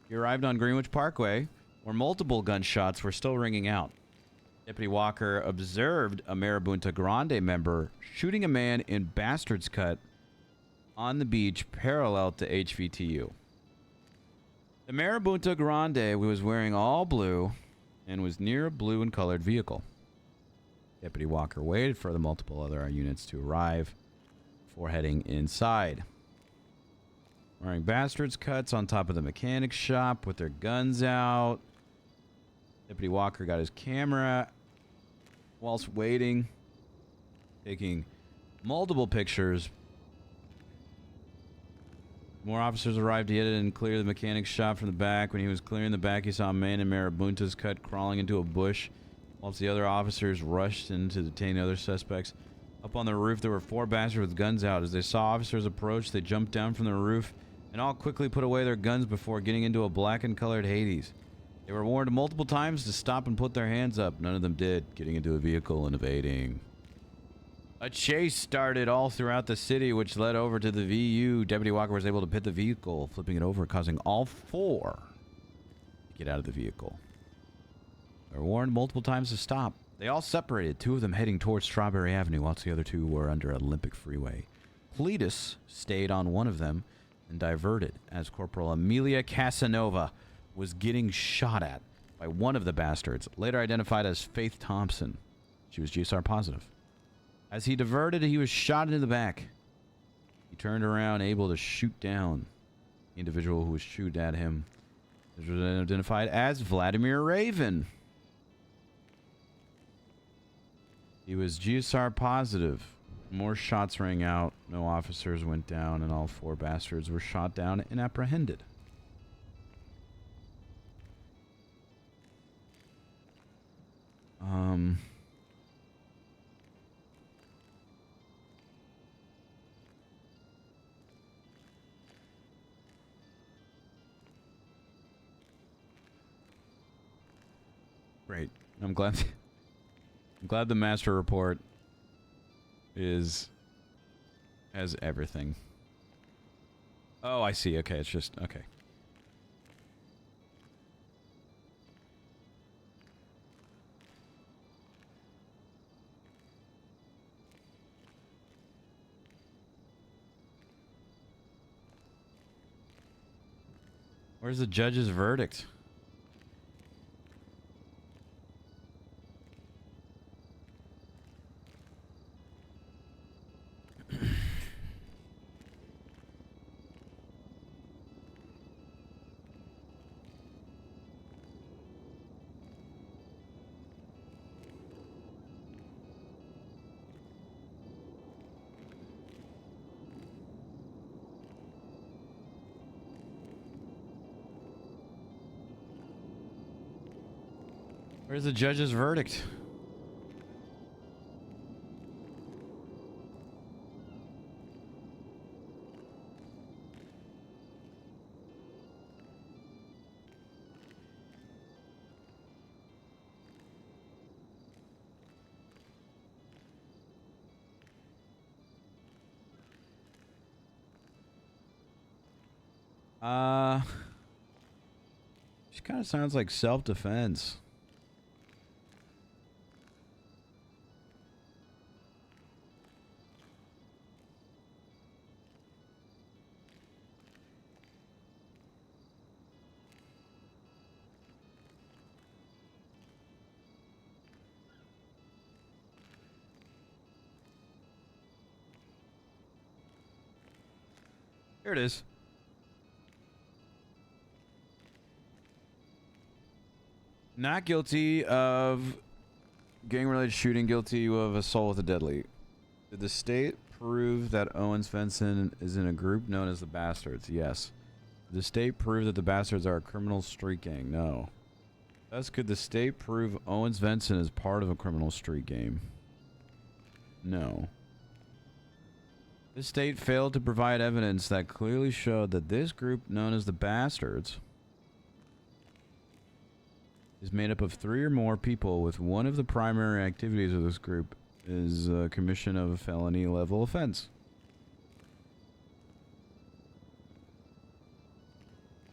He arrived on Greenwich Parkway, where multiple gunshots were still ringing out. Deputy Walker observed a Marabunta Grande member shooting a man in Bastard's Cut on the beach parallel to HVTU. The Marabunta Grande was wearing all blue and was near a blue and colored vehicle. Deputy Walker waited for the multiple other units to arrive before heading inside. Wearing Bastard's Cuts on top of the mechanic shop with their guns out. Deputy Walker got his camera whilst waiting, taking multiple pictures. More officers arrived to hit it and clear the mechanic's shop from the back. When he was clearing the back, he saw a man in Marabunta's Cut crawling into a bush, whilst the other officers rushed in to detain other suspects. Up on the roof, there were 4 bastards with guns out. As they saw officers approach, they jumped down from the roof and all quickly put away their guns before getting into a black and colored Hades. They were warned multiple times to stop and put their hands up. None of them did, getting into a vehicle and evading. A chase started all throughout the city, which led over to the VU. Deputy Walker was able to pit the vehicle, flipping it over, causing all 4 to get out of the vehicle. They were warned multiple times to stop. They all separated, 2 of them heading towards Strawberry Avenue, whilst the other 2 were under Olympic Freeway. Cletus stayed on one of them and diverted as Corporal Amelia Casanova was getting shot at by one of the bastards, later identified as Faith Thompson. She was GSR positive. As he diverted, he was shot into the back. He turned around, able to shoot down the individual who was shooting at him. This was identified as Vladimir Raven. He was GSR positive. More shots rang out. No officers went down, and all 4 bastards were shot down and apprehended. Great. I'm glad the master report has everything. Oh, I see. Okay, it's just okay. Where's the judge's verdict? Where's the judge's verdict? She kind of sounds like self-defense. Here it is. Not guilty of gang-related shooting, guilty of assault with a deadly. Did the state prove that Owens Svensson is in a group known as the Bastards? Yes. Did the state prove that the Bastards are a criminal street gang? No. Thus, could the state prove Owens Svensson is part of a criminal street gang? No. The state failed to provide evidence that clearly showed that this group, known as the Bastards, is made up of 3 or more people, with one of the primary activities of this group is commission of a felony level offense.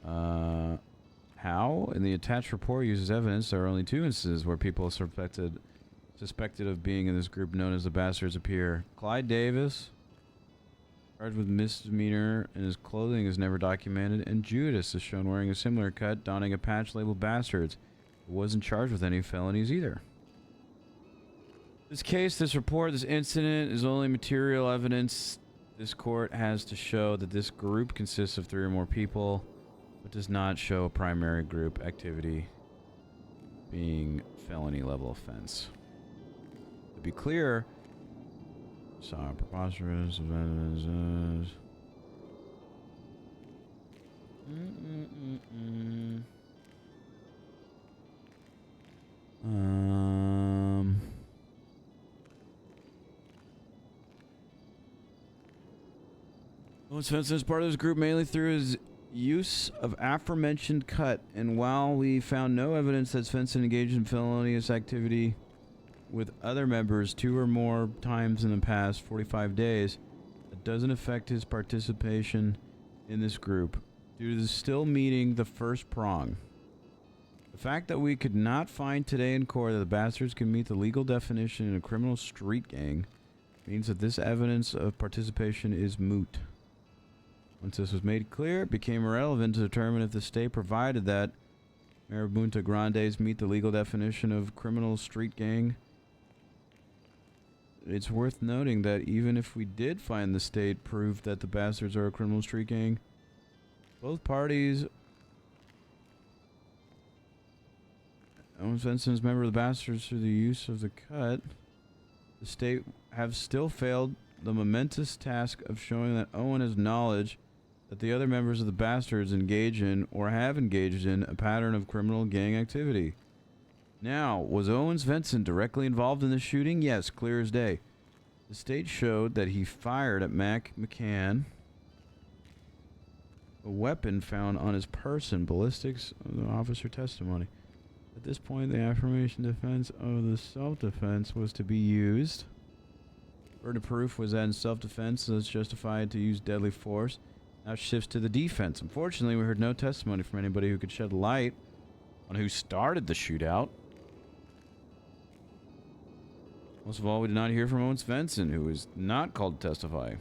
How? In the attached report uses evidence, there are only 2 instances where people suspected of being in this group known as the Bastards appear. Clyde Davis, charged with misdemeanor, and his clothing is never documented, and Judas is shown wearing a similar cut, donning a patch labeled Bastards. He wasn't charged with any felonies either. This case, this report, this incident is only material evidence this court has to show that this group consists of 3 or more people, but does not show a primary group activity being felony level offense. To be clear, preposterous evidence. Owens Svensson is part of this group mainly through his use of aforementioned cut, and while we found no evidence that Svensson engaged in felonious activity with other members 2 or more times in the past 45 days, that doesn't affect his participation in this group due to still meeting the first prong. The fact that we could not find today in court that the Bastards can meet the legal definition in a criminal street gang means that this evidence of participation is moot. Once this was made clear, it became irrelevant to determine if the state provided that Marabunta Grandes meet the legal definition of criminal street gang. It's worth noting that even if we did find the state proved that the Bastards are a criminal street gang, both parties, Owen Svensson is a member of the Bastards through the use of the cut, the state have still failed the momentous task of showing that Owen has knowledge that the other members of the Bastards engage in or have engaged in a pattern of criminal gang activity. Now, was Owen Svensson directly involved in the shooting? Yes, clear as day. The state showed that he fired at Mac McCann. A weapon found on his person, ballistics, the officer testimony. At this point, the affirmation defense of the self-defense was to be used. Burden of proof was that in self-defense, so it's justified to use deadly force. Now shifts to the defense. Unfortunately, we heard no testimony from anybody who could shed light on who started the shootout. Most of all, we did not hear from Owen Svensson, who was not called to testify.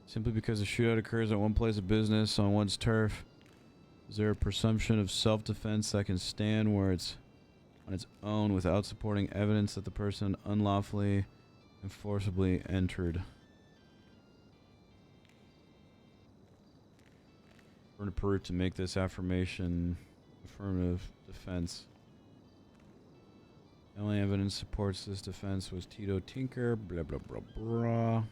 Simply because a shootout occurs at one place of business on one's turf, is there a presumption of self-defense that can stand where it's on its own without supporting evidence that the person unlawfully and forcibly entered? Burden of proof to make this affirmation affirmative defense. The only evidence supports this defense was Tito Tinker, blah blah blah blah.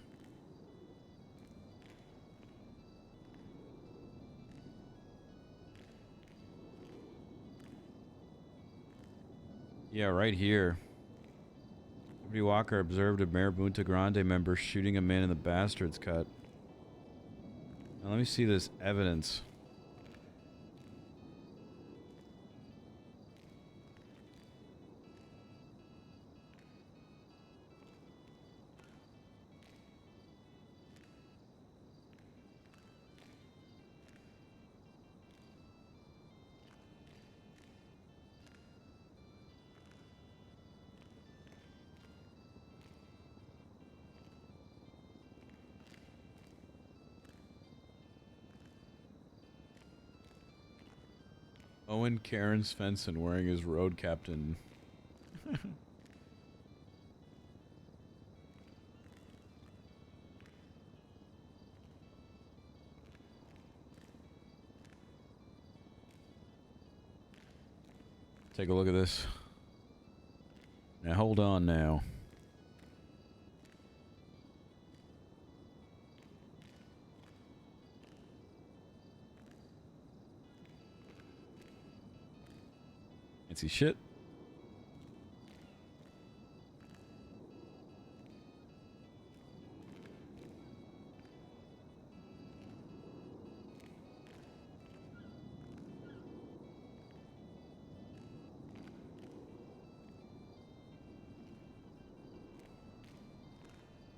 Yeah, right here. Deputy Walker observed a Marabunta Grande member shooting a man in the Bastards cut. Now let me see this evidence. Owen Karen Svensson wearing his road captain. Take a look at this. Now hold on now. Fancy shit.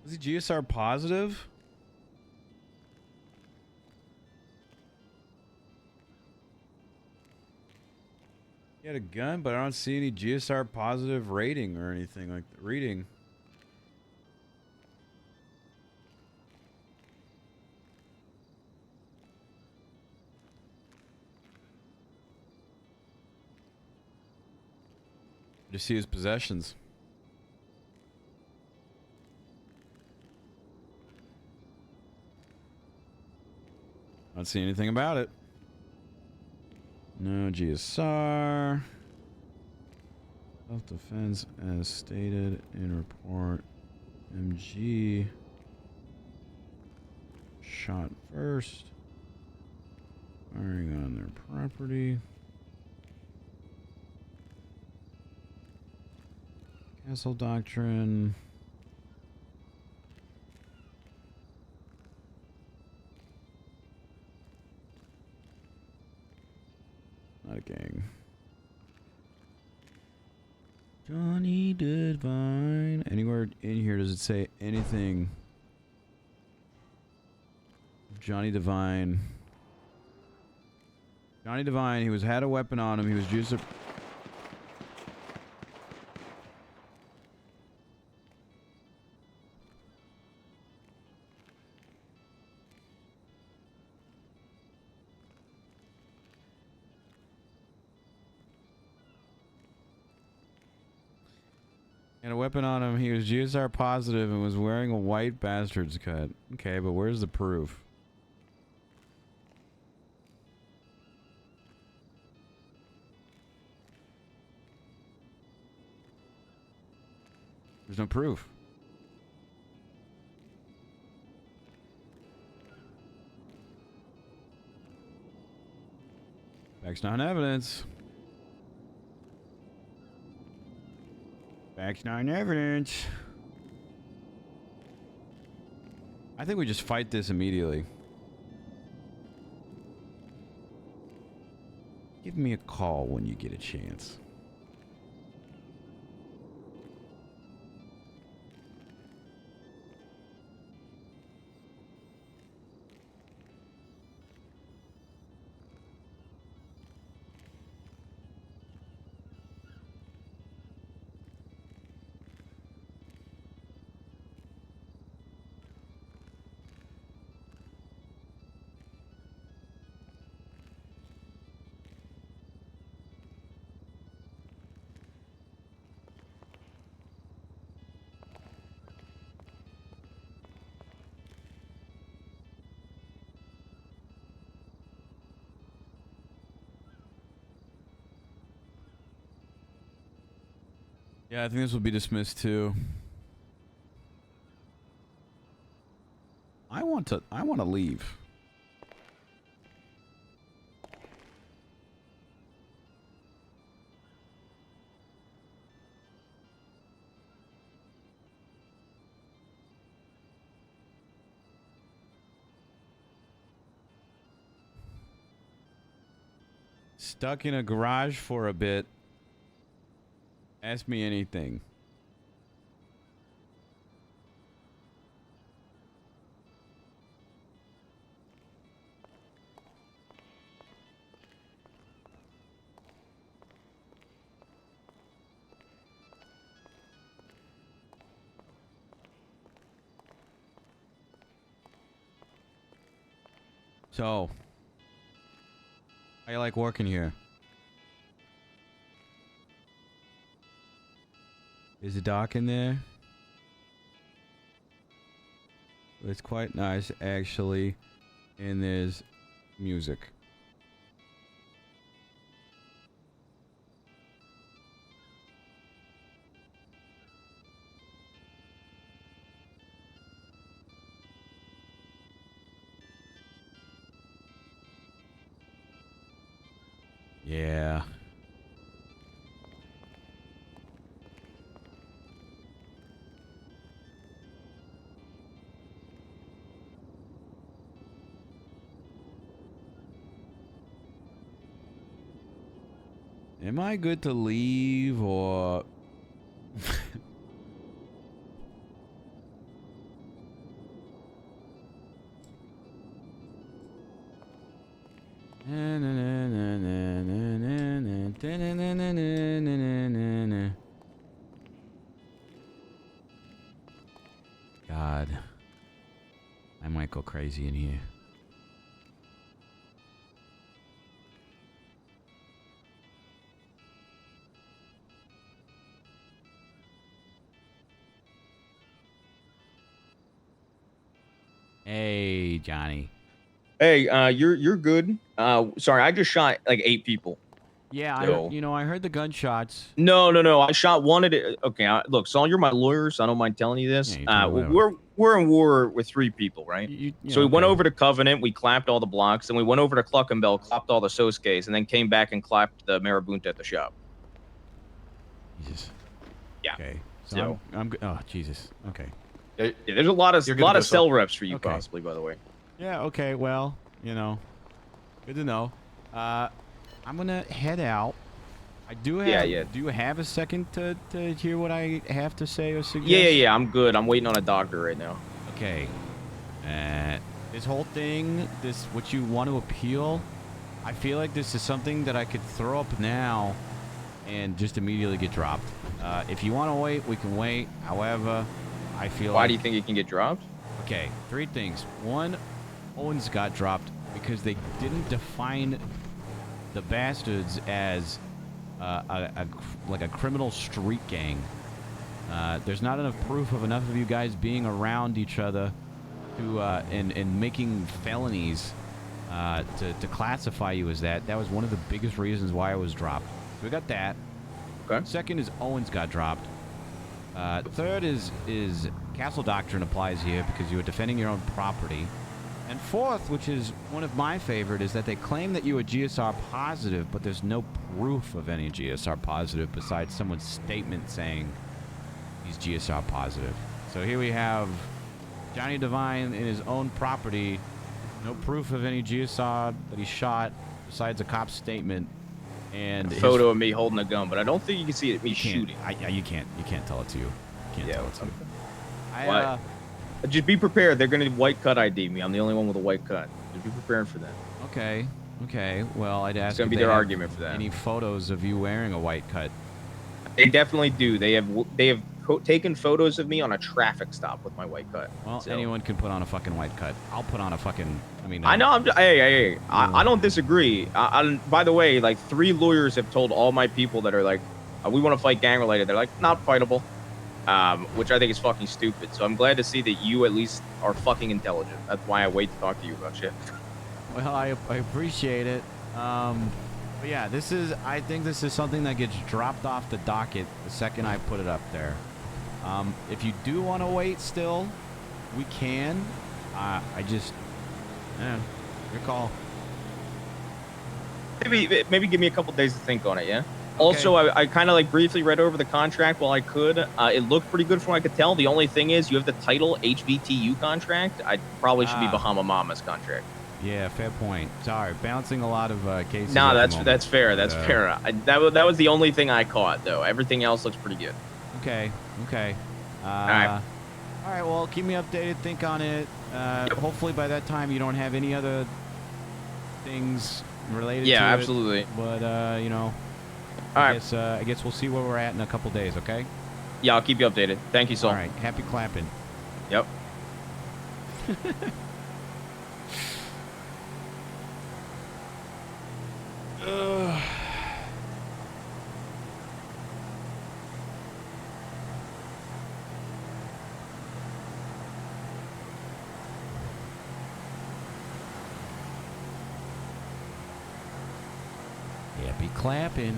Was he GSR positive? He had a gun, but I don't see any GSR positive rating or anything like that. Reading. Just see his possessions. I don't see anything about it. No GSR. Self-defense as stated in report. MG. Shot first. Firing on their property. Castle Doctrine. Not a gang. Johnny Divine. Anywhere in here does it say anything? Johnny Divine. Johnny Divine. He had a weapon on him. He was just a... And a weapon on him. He was GSR positive and was wearing a white bastard's cut. Okay, but where's the proof? There's no proof. Facts, not evidence. Facts, not evidence. I think we just fight this immediately. Give me a call when you get a chance. Yeah, I think this will be dismissed too. I want to leave. Stuck in a garage for a bit. Ask me anything. So, how you like working here? There's a dock in there. It's quite nice, actually. And there's music. Yeah. Am I good to leave or... God. I might go crazy in here. Hey, Johnny. Hey, you're good. Sorry, I just shot like 8 people. Yeah, So- I heard the gunshots. No. I shot one at it. Okay, look, Saul, you're my lawyer, so I don't mind telling you this. Yeah, you tell me We're in war with 3 people, right? So we went over to Covenant, we clapped all the blocks, then we went over to Cluckenbell, clapped all the Sosuke's, and then came back and clapped the Marabunta at the shop. Jesus. Yeah. Okay. So- I'm good. Oh, Jesus. Okay. Yeah, there's a lot of You're good to go, cell Saul. reps for you, Okay. possibly, by the way. Yeah, okay, well, good to know. I'm gonna head out. I do have... Yeah. Do you have a second to hear what I have to say or suggest? Yeah, I'm good. I'm waiting on a doctor right now. Okay. This whole thing, what you want to appeal, I feel like this is something that I could throw up now and just immediately get dropped. If you want to wait, we can wait. However, I feel Why like... do you think it can get dropped? Okay, 3 things. 1, Owens got dropped because they didn't define the bastards as like a criminal street gang. There's not enough proof of enough of you guys being around each other to and making felonies to classify you as that. That was one of the biggest reasons why I was dropped. So we got that. Okay. Second is Owens got dropped. Third is Castle Doctrine applies here because you are defending your own property. And fourth, which is one of my favorite, is that they claim that you are GSR positive, but there's no proof of any GSR positive besides someone's statement saying he's GSR positive. So here we have Johnny Devine in his own property, no proof of any GSR that he shot besides a cop's statement. And A photo of me holding a gun, but I don't think you can see it me can't, shooting. you can't tell it to you. You can't tell it to you. What? Just be prepared. They're going to white cut ID me. I'm the only one with a white cut. Just be prepared for that. Okay. Well, I'd ask It's going if to be they their have argument for that. any photos of you wearing a white cut. They definitely do. They have taken photos of me on a traffic stop with my white cut. Well, So- anyone can put on a fucking white cut. I'll put on a fucking... I know. Hey. I don't disagree. By the way, like 3 lawyers have told all my people that are like, we want to fight gang related. They're like, not fightable, which I think is fucking stupid. So I'm glad to see that you at least are fucking intelligent. That's why I wait to talk to you about shit. Well, I appreciate it. But yeah, I think this is something that gets dropped off the docket the second I put it up there. If you do want to wait still, we can. Your call. Maybe give me a couple days to think on it, yeah? Okay. Also, I kind of like briefly read over the contract while I could. It looked pretty good from what I could tell. The only thing is you have the title HVTU contract. I probably should be Bahama Mama's contract. Yeah, fair point. Sorry, bouncing a lot of cases. No, at the moment. that's fair. That's fair. That was the only thing I caught, though. Everything else looks pretty good. Okay. All right. All right, well, keep me updated. Think on it. Hopefully by that time you don't have any other things related to it. Yeah, absolutely. But, All I right. guess we'll see where we're at in a couple days, okay? Yeah, I'll keep you updated. Thank you, Saul. All right. Happy clapping. Yep. Clappy clapping.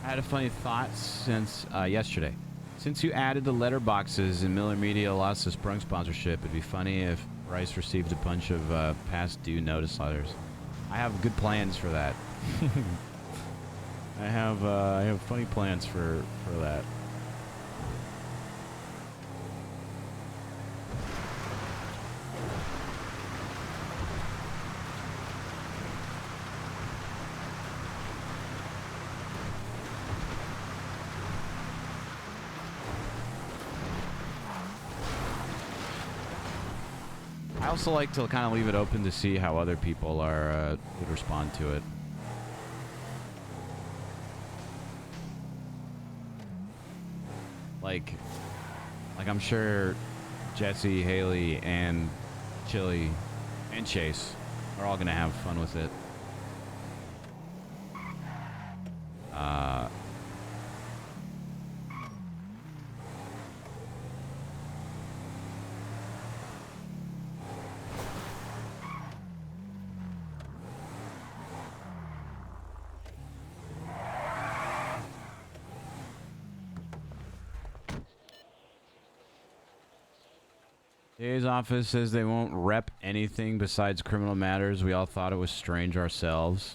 I had a funny thought since yesterday. Since you added the letterboxes and Miller Media lost the Sprung sponsorship, it'd be funny if Bryce received a bunch of past due notice letters. I have good plans for that. I have funny plans for that. I also like to kind of leave it open to see how other people are would respond to it. Like I'm sure Jesse, Haley, and Chili, and Chase are all gonna have fun with it. DA's office says they won't rep anything besides criminal matters. We all thought it was strange ourselves.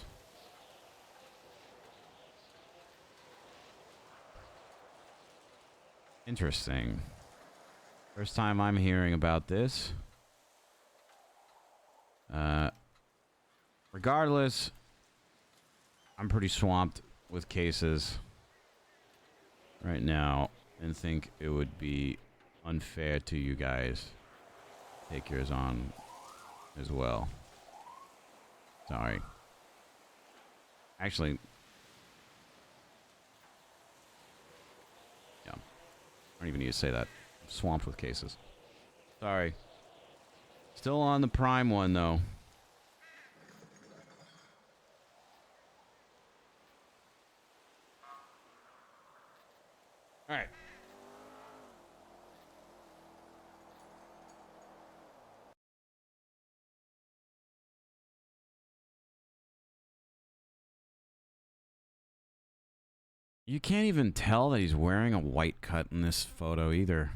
Interesting. First time I'm hearing about this. Regardless, I'm pretty swamped with cases right now and think it would be unfair to you guys. Take yours on as well. Sorry. Actually, yeah. I don't even need to say that. I'm swamped with cases. Sorry. Still on the prime one, though. All right. You can't even tell that he's wearing a white cut in this photo either.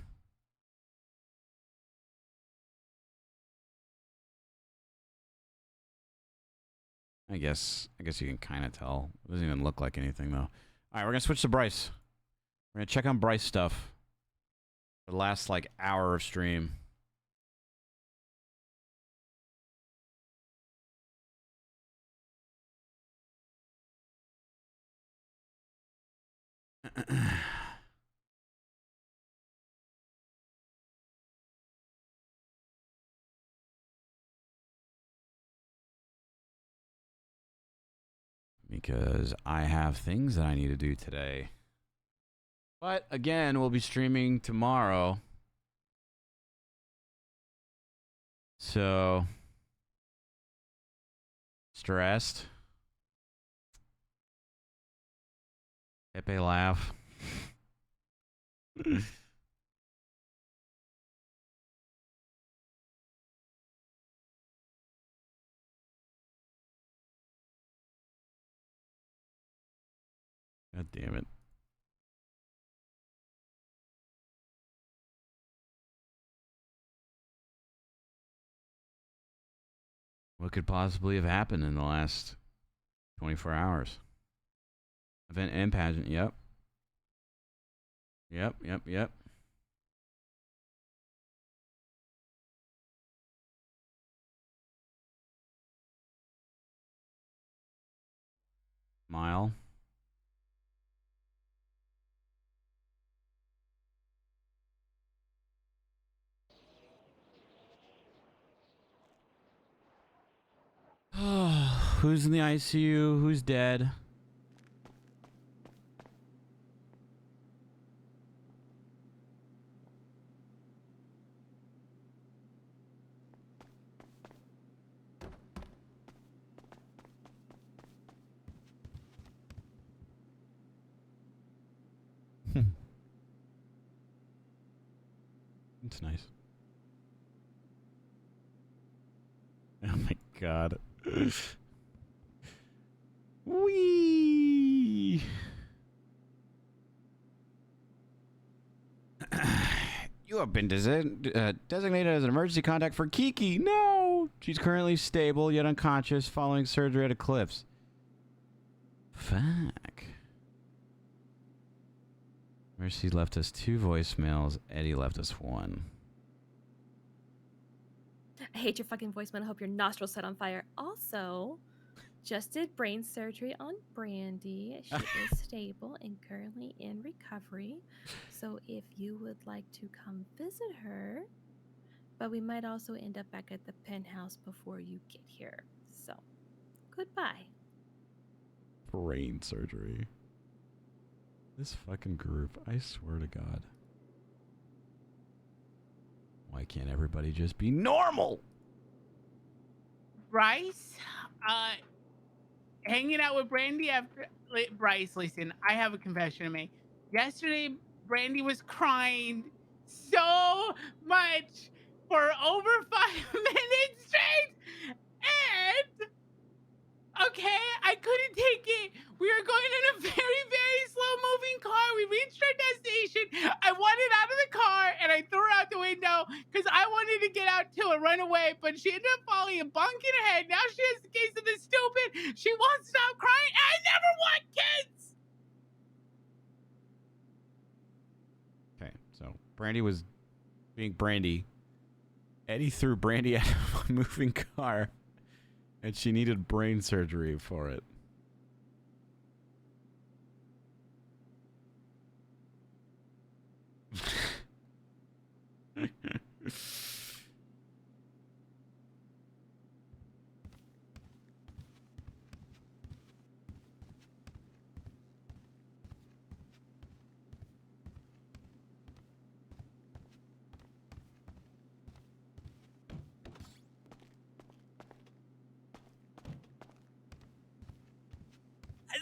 I guess you can kind of tell. It doesn't even look like anything though. All right, we're gonna switch to Bryce. We're gonna check on Bryce stuff for the last like hour of stream. Because I have things that I need to do today. But again, we'll be streaming tomorrow. So stressed. Pepe laugh. God damn it. What could possibly have happened in the last 24 hours? Event and pageant, yep. Yep. Mile. Who's in the ICU? Who's dead? It's nice. Oh my god. Wee. You have been designated as an emergency contact for Kiki. No! She's currently stable yet unconscious following surgery at Eclipse. Fuck. Mercy left us 2 voicemails. Eddie left us 1. I hate your fucking voicemail. I hope your nostrils set on fire. Also, just did brain surgery on Brandy. She is stable and currently in recovery. So if you would like to come visit her, but we might also end up back at the penthouse before you get here. So, goodbye. Brain surgery. This fucking group, I swear to God. Why can't everybody just be normal? Bryce, hanging out with Brandy after... Bryce, listen, I have a confession to make. Yesterday, Brandy was crying so much for over 5 minutes straight. And... okay, I couldn't take it. We were going in a very, very slow-moving car. We reached our destination. I wanted out of the car, and I threw her out the window because I wanted to get out too and run away, but she ended up falling and bonking her head. Now she has the case of this stupid. She won't stop crying. I never want kids! Okay, so Brandy was being Brandy. Eddie threw Brandy out of a moving car, and she needed brain surgery for it.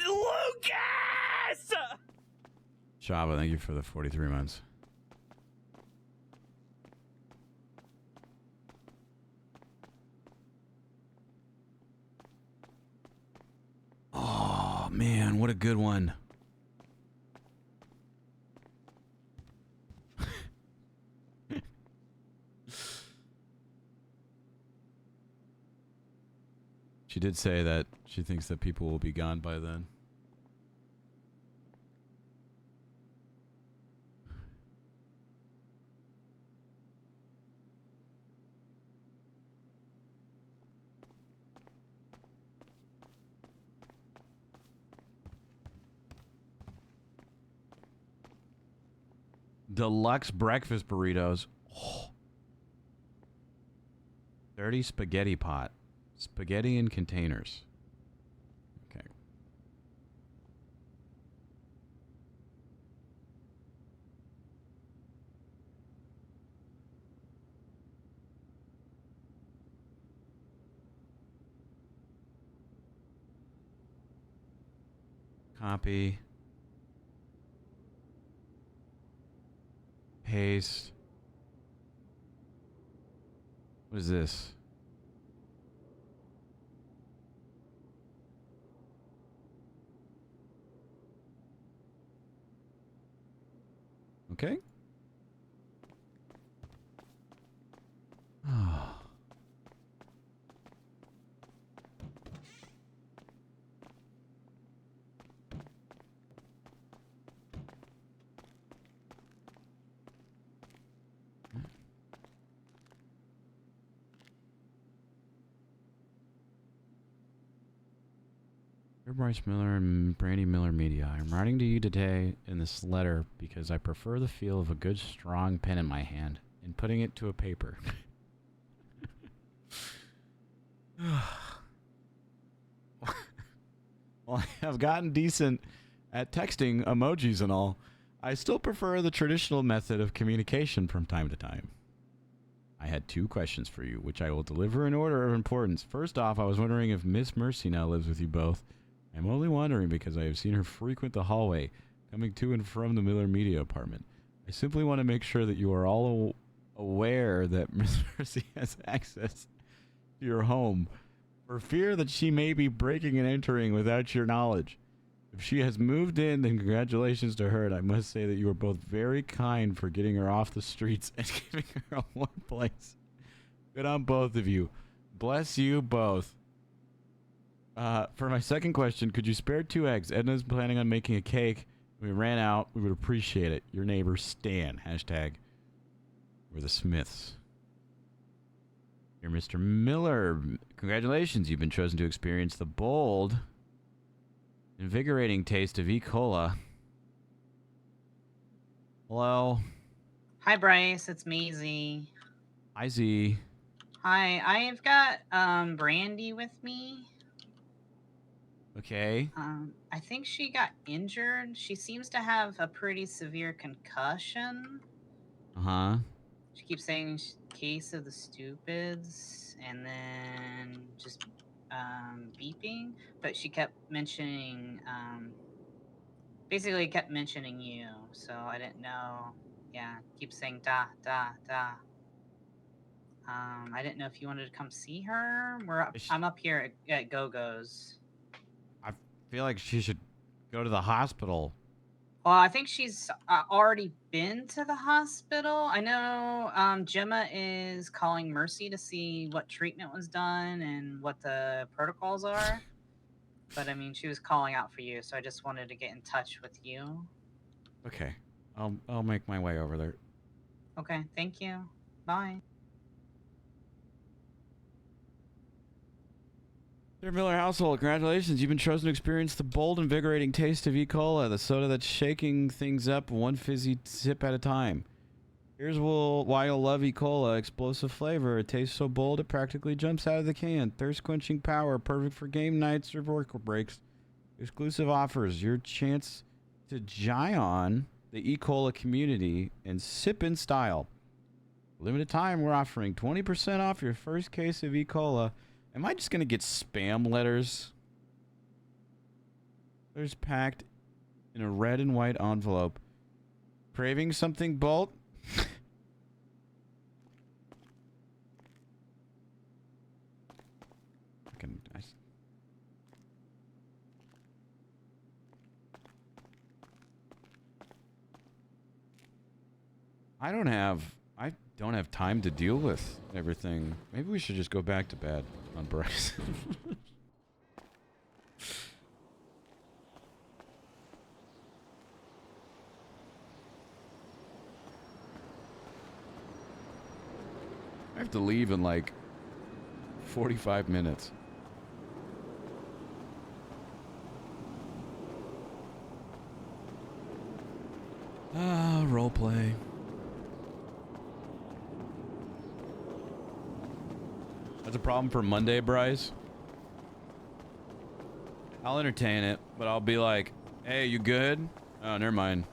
Lucas! Shaba, thank you for the 43 months. Oh, man, what a good one. She did say that she thinks that people will be gone by then. Deluxe breakfast burritos. Oh. Dirty spaghetti pot. Spaghetti in containers. Okay. Copy. Paste. What is this? Okay. Oh. Dear Bryce Miller and Brandy Miller Media, I'm writing to you today in this letter because I prefer the feel of a good strong pen in my hand and putting it to a paper. While I have gotten decent at texting emojis and all, I still prefer the traditional method of communication from time to time. I had 2 questions for you, which I will deliver in order of importance. First off, I was wondering if Miss Mercy now lives with you both. I'm only wondering because I have seen her frequent the hallway, coming to and from the Miller Media apartment. I simply want to make sure that you are all that Miss Mercy has access to your home for fear that she may be breaking and entering without your knowledge. If she has moved in, then congratulations to her, and I must say that you are both very kind for getting her off the streets and giving her a warm place. Good on both of you. Bless you both. For my second question, could you spare 2 eggs? Edna's planning on making a cake. If we ran out, we would appreciate it. Your neighbor, Stan. Hashtag, we're the Smiths. Dear Mr. Miller, congratulations. You've been chosen to experience the bold, invigorating taste of E. Cola. Hello. Hi, Bryce. It's Maisie. Hi, Z. Hi. I've got Brandy with me. Okay. I think she got injured. She seems to have a pretty severe concussion. Uh-huh. She keeps saying case of the stupids and then just beeping, but she kept mentioning basically kept mentioning you, so I didn't know. Yeah, keep saying da da da. I didn't know if you wanted to come see her. I'm up here at Go-Go's. I feel like she should go to the hospital. Well, I think she's already been to the hospital. I know Gemma is calling Mercy to see what treatment was done and what the protocols are. But I mean, she was calling out for you, so I just wanted to get in touch with you. Okay. I'll make my way over there. Okay, thank you. Bye. Dear Miller household, congratulations. You've been chosen to experience the bold, invigorating taste of E. Cola, the soda that's shaking things up one fizzy sip at a time. Here's why you'll love E. Cola. Explosive flavor. It tastes so bold it practically jumps out of the can. Thirst-quenching power. Perfect for game nights or work breaks. Exclusive offers. Your chance to jai on the E. Cola community and sip in style. Limited time, we're offering 20% off your first case of E. Cola. Am I just going to get spam letters? Letters packed in a red and white envelope. Craving something, Bolt? I don't have time to deal with everything. Maybe we should just go back to bed on Bryce. I have to leave in like 45 minutes. Roleplay. That's a problem for Monday, Bryce. I'll entertain it, but I'll be like, hey, you good? Oh, never mind.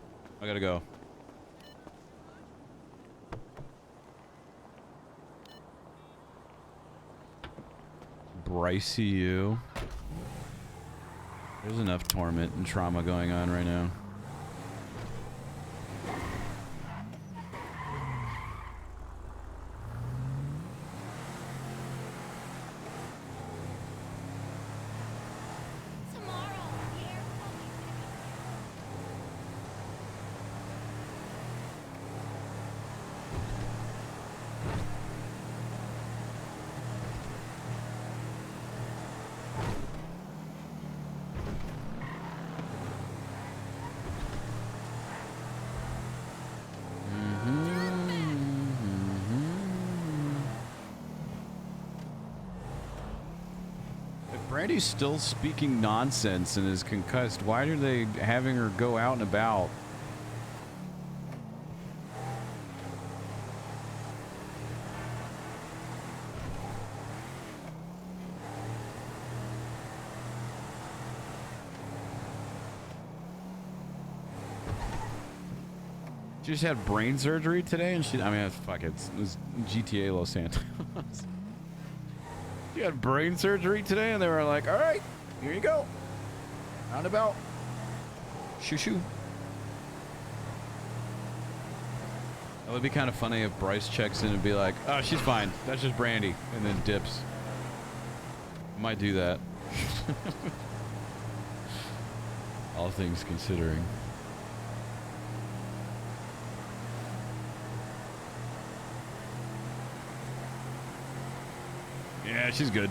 I gotta go. Bryce, you. There's enough torment and trauma going on right now. Brandy's still speaking nonsense and is concussed. Why are they having her go out and about? She just had brain surgery today, and I mean, fuck it. It was GTA Los Santos. She had brain surgery today, and they were like, all right, here you go. Roundabout. Shoo shoo. That would be kind of funny if Bryce checks in and be like, "Oh, she's fine. That's just Brandy," and then dips. I might do that. All things considering. Yeah, she's good.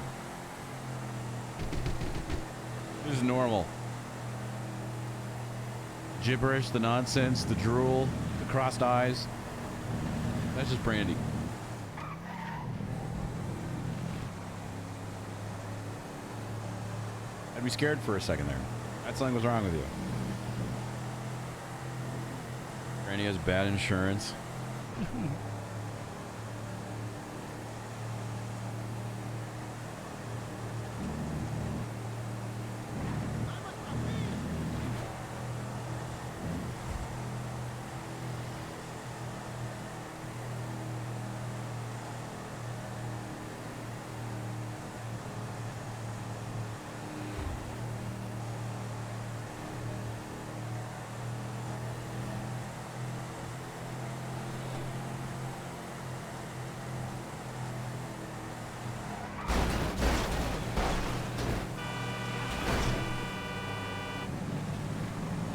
This is normal. Gibberish, the nonsense, the drool, the crossed eyes. That's just Brandy. I'd be scared for a second there. Thought something was wrong with you. Brandy has bad insurance.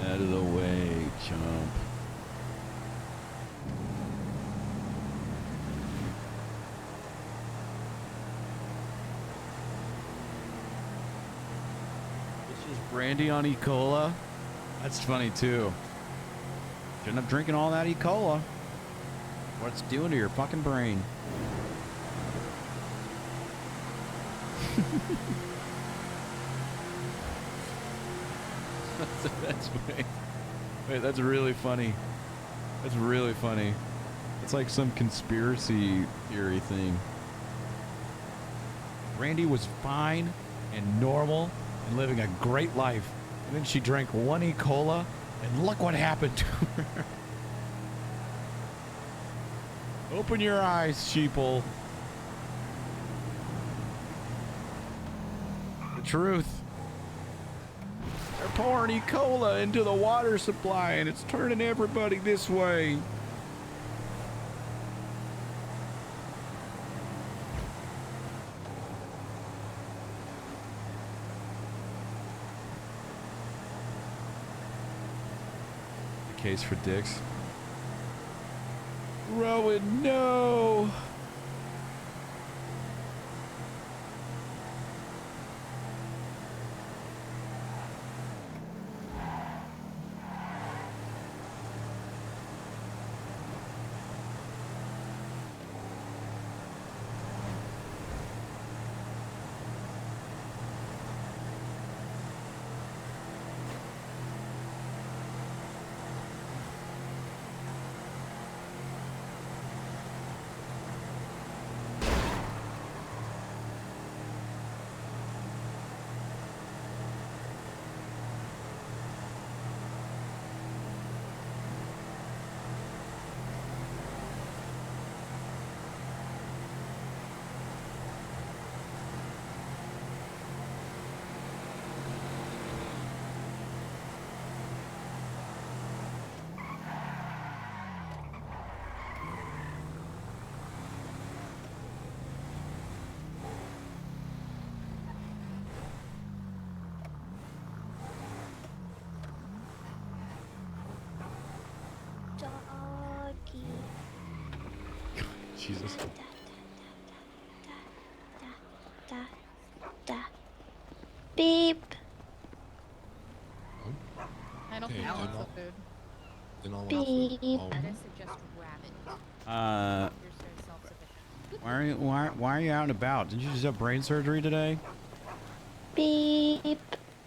Out of the way, chump. This is Brandy on E. Cola. That's funny too. Shouldn't have drinking all that E. Cola. What it's doing to your fucking brain. That's funny. Wait, that's really funny. That's really funny. It's like some conspiracy theory thing. Randy was fine and normal and living a great life. And then she drank one E. Cola and look what happened to her. Open your eyes, sheeple. The truth. They're pouring E. Cola into the water supply and it's turning everybody this way. The case for dicks. Rowan, no! Doggy. Jesus. Beep. I don't Okay, think then that's I'll- the food. Then I'll Beep. Suggest rabbit. Why are you out and about? Didn't you just have brain surgery today? Beep.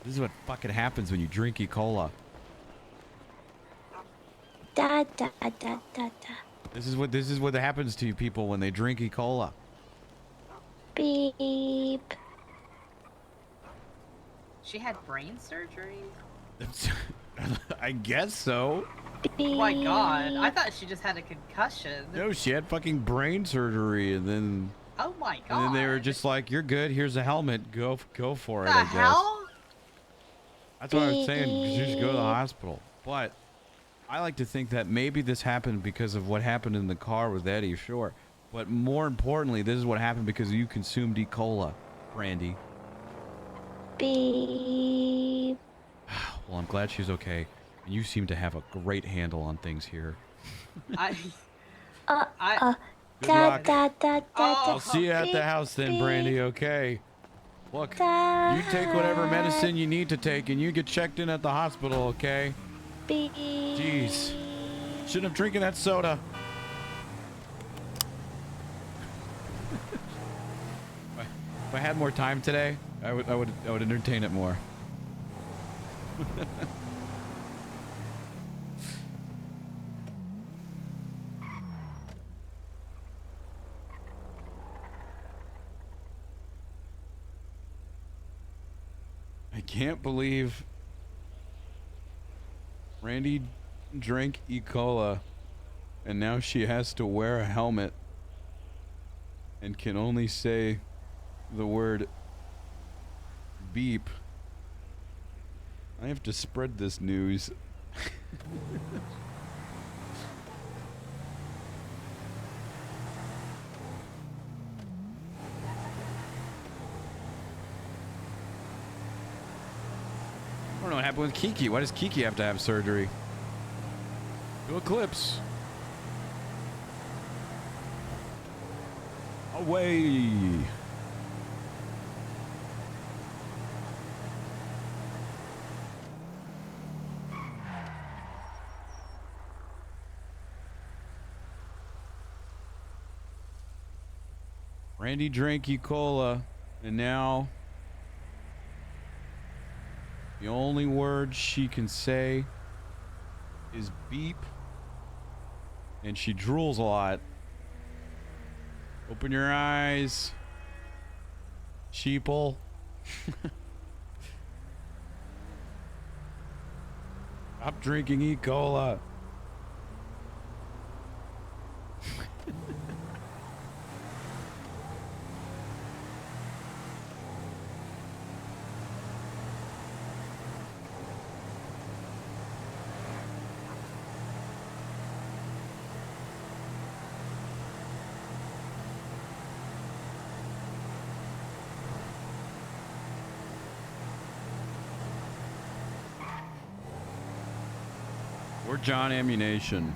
This is what fucking happens when you drink E. Cola. Da da da da da. This is what happens to you people when they drink E. Cola. Beep. She had brain surgery? I guess so. Oh my god, I thought she just had a concussion. No, she had fucking brain surgery, and then Oh my god. and then they were just like, "You're good. Here's a helmet. Go for it." The I guess. hell? That's what I was saying. You should go to the hospital. But I like to think that maybe this happened because of what happened in the car with Eddie, sure. But more importantly, this is what happened because you consumed E. coli, Brandy. Beep. Well, I'm glad she's okay. And you seem to have a great handle on things here. I Good Da, luck. da, da, da, I'll da. see you at the Beep, house then, beep, Brandy, okay? Look, da, you take whatever medicine you need to take and you get checked in at the hospital, okay? beep. Jeez. Shouldn't have drinking that soda. If I had more time today, I would entertain it more. I can't believe Randy drank E. coli and now she has to wear a helmet and can only say the word beep. I have to spread this news. I don't know what happened with Kiki. Why does Kiki have to have surgery? Do eclipse. Away. Randy drank E. coli, and now the only word she can say is beep, and she drools a lot. Open your eyes, sheeple. Stop drinking E. coli. Or John Ammunition.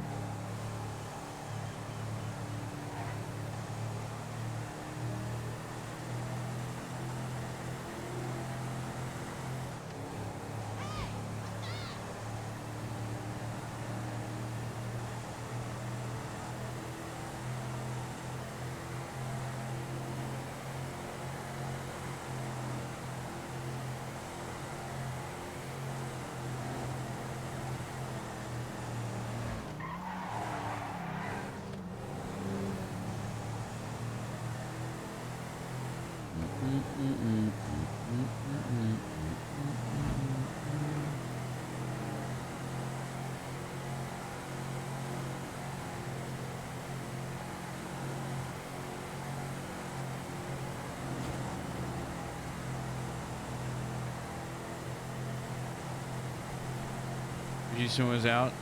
Jason was out.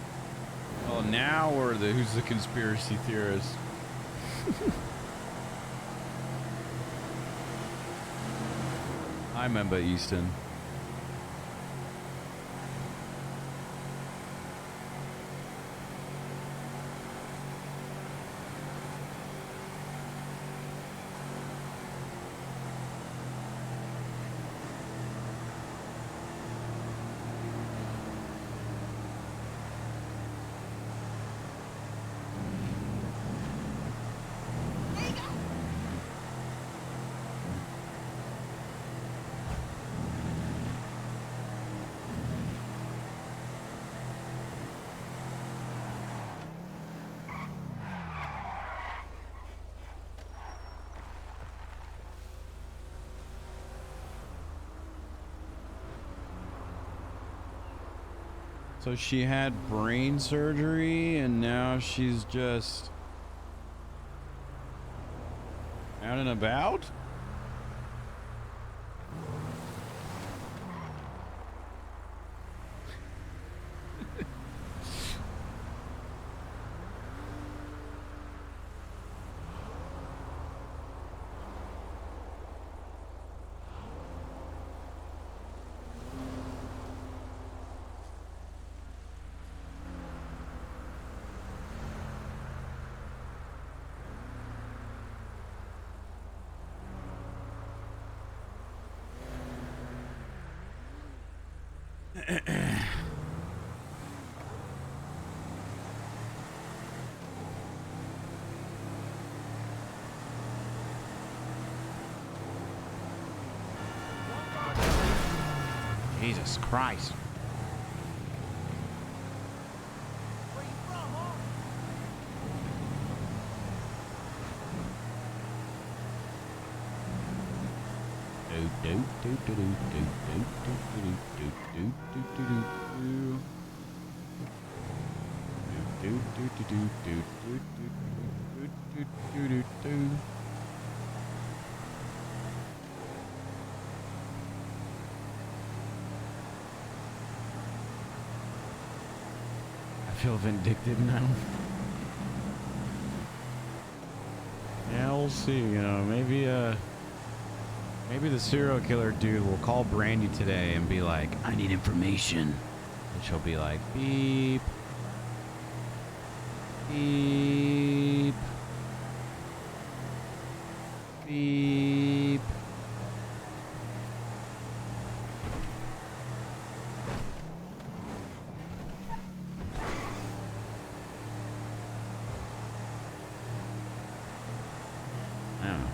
Well, now we're who's the conspiracy theorist? I remember Easton. So she had brain surgery and now she's just out and about? Jesus Christ. I feel vindictive now. Yeah, we'll see. You know, maybe the serial killer dude will call Brandy today and be like, "I need information," and she'll be like, "Beep, beep, beep." I don't know.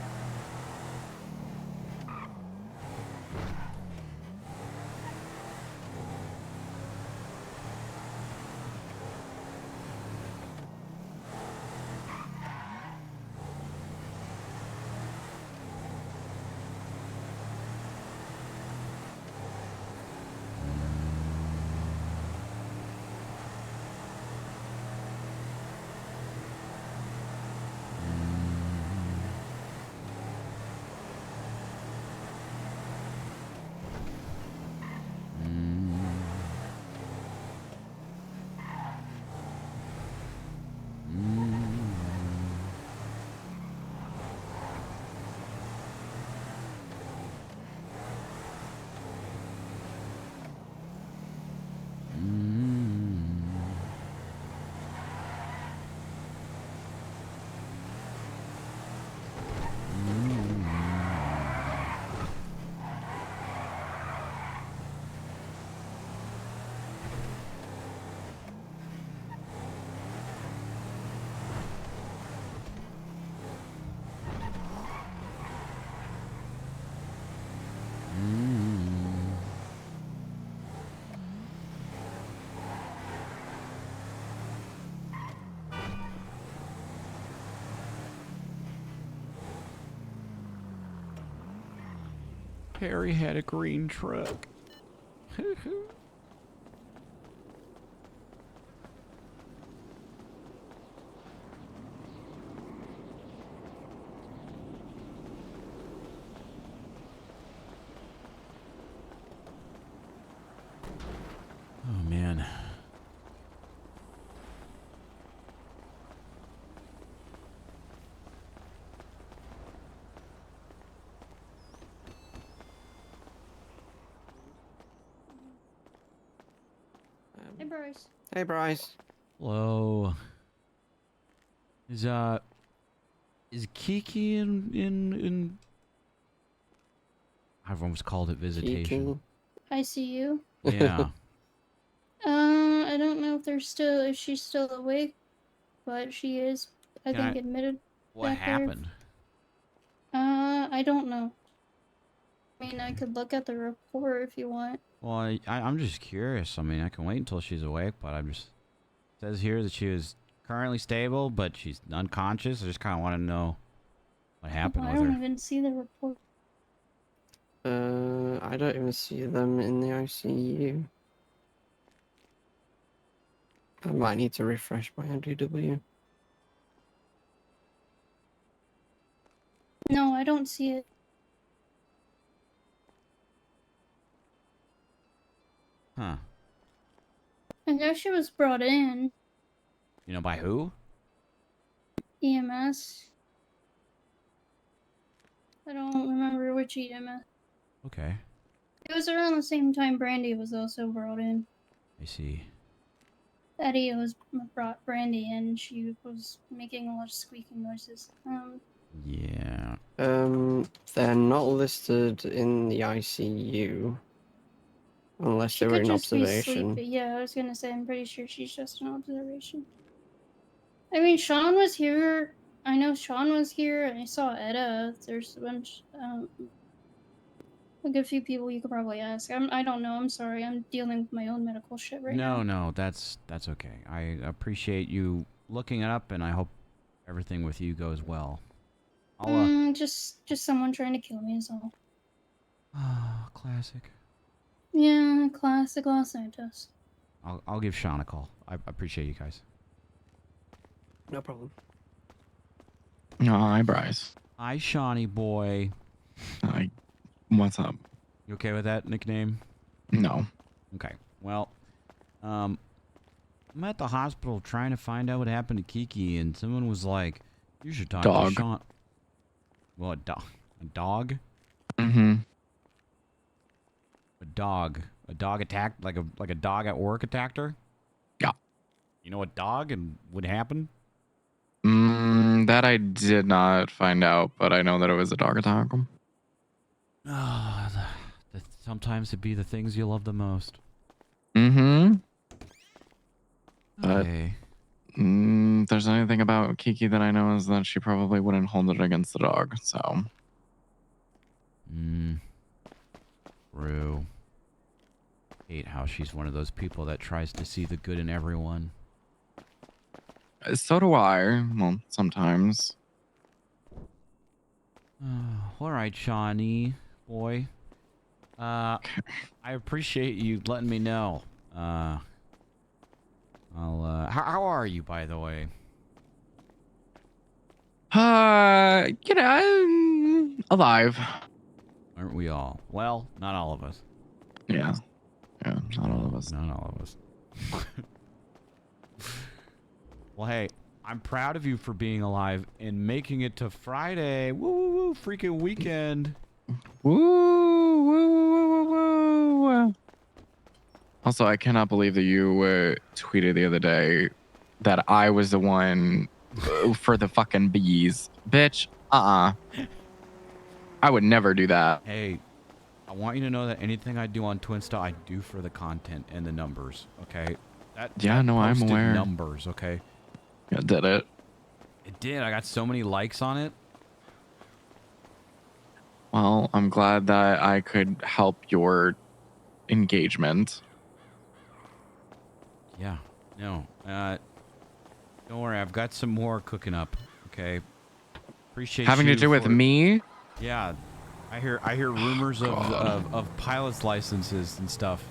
Harry had a green truck. Oh man. Hey, Bryce. Hey, Bryce. Hello. Is Kiki in I've almost called it visitation. Kiki. I see you. Yeah. I don't know if she's still awake, but she is, I Can think, admitted What back happened? there. I don't know. I mean, I could look at the report if you want. Well, I'm just curious. I mean, I can wait until she's awake, but I'm just... It says here that she was currently stable, but she's unconscious. I just kind of want to know what happened I with don't her. even see the report. I don't even see them in the ICU. I might need to refresh my MDW. No, I don't see it. Huh. I guess she was brought in. You know by who? EMS. I don't remember which EMS. Okay. It was around the same time Brandy was also brought in. I see. Eddie was brought Brandy in. She was making a lot of squeaking noises. Yeah. They're not listed in the ICU. Unless She they were could in just be observation. sleepy. Yeah, I was gonna say, I'm pretty sure she's just an observation. I mean, Sean was here. I know Sean was here, and I saw Etta. There's a bunch, like a few people you could probably ask. I don't know. I'm sorry. I'm dealing with my own medical shit right now. No, that's okay. I appreciate you looking it up, and I hope everything with you goes well. I'll Just someone trying to kill me is all. classic. Yeah, classic Los Santos. I'll give Sean a call. I appreciate you guys. No problem. Hi, Bryce. Hi, Shawnee boy. Hi. What's up? You okay with that nickname? No. Okay. Well, I'm at the hospital trying to find out what happened to Kiki, and someone was like, "You should talk to Sean." Well, a dog? Mm-hmm. A dog attacked, like a dog at work attacked her? Yeah. You know, a dog and what happened? That I did not find out, but I know that it was a dog attack. Sometimes it be the things you love the most. Mm-hmm. Okay. If there's anything about Kiki that I know is that she probably wouldn't hold it against the dog, so. True. Hate how she's one of those people that tries to see the good in everyone. So do I. Well, sometimes. All right, Shawnee boy. I appreciate you letting me know. How are you, by the way? Alive. Aren't we all? Well, not all of us. Yeah. Yeah, not all of us. Not all of us. Well, hey, I'm proud of you for being alive and making it to Friday. Woo, woo, woo, freaking weekend. Woo, woo, woo, woo, woo. Also, I cannot believe that you tweeted the other day that I was the one for the fucking bees. Bitch, I would never do that. Hey, I want you to know that anything I do on Twinsta, I do for the content and the numbers, okay? Yeah, no, I'm posted aware. Numbers, okay? Yeah, did it? It did. I got so many likes on it. Well, I'm glad that I could help your engagement. Yeah. No. Don't worry. I've got some more cooking up. Okay. Appreciate Having you to do with for- me? Yeah. I hear rumors of pilot's licenses and stuff.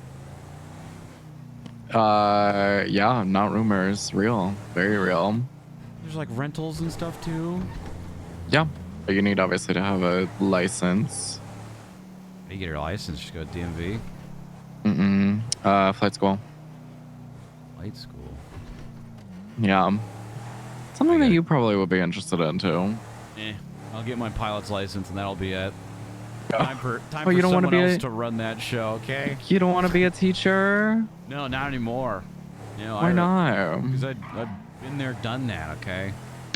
Yeah, not rumors. Real. Very real. There's like rentals and stuff too. Yeah. But you need obviously to have a license. How do you get your license? Just go to DMV? Flight school. Flight school. Yeah. Something that you probably would be interested in too. I'll get my pilot's license and that'll be it. Time for you don't want someone to be else to run that show, okay? You don't want to be a teacher? No, not anymore. No, Why not? Because I've been there, done that, okay?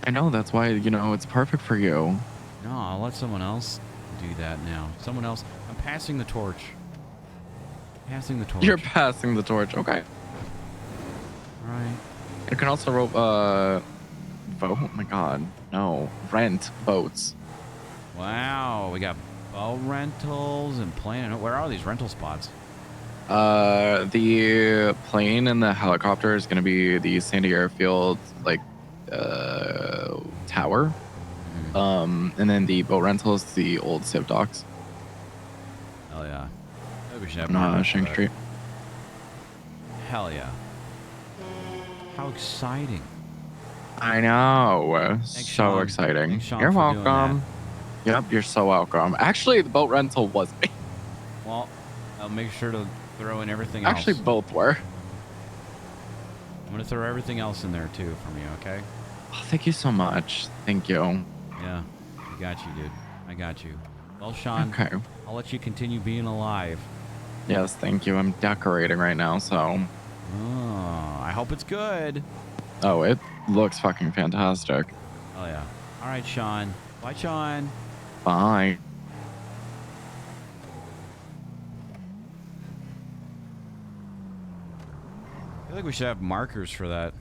I know, that's why, it's perfect for you. No, I'll let someone else do that now. Someone else. I'm passing the torch. Passing the torch. You're passing the torch, okay. Right. You can also vote, oh my god, no. Rent boats. Wow, we got boat rentals and plane. Where are these rental spots? The plane and the helicopter is going to be the Sandy Airfield, tower. And then the boat rental is the old Civ docks. Hell yeah. Maybe we should have more of Shank that. Street. Hell yeah. How exciting. I know. Thanks, so Sean. exciting. Thanks, Sean, You're for doing welcome. Yep, you're so welcome. Actually, the boat rental was me. Well, I'll make sure to throw in everything else. Actually, both were. I'm going to throw everything else in there, too, from you, okay? Oh, thank you so much. Thank you. Yeah, I got you, dude. I got you. Well, Sean, Okay. I'll let you continue being alive. Yes, thank you. I'm decorating right now, so. Oh, I hope it's good. Oh, it looks fucking fantastic. Oh, yeah. All right, Sean. Bye, Sean. Bye. feel like we should have markers for that.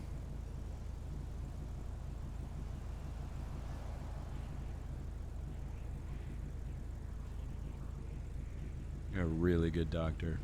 You're a really good doctor.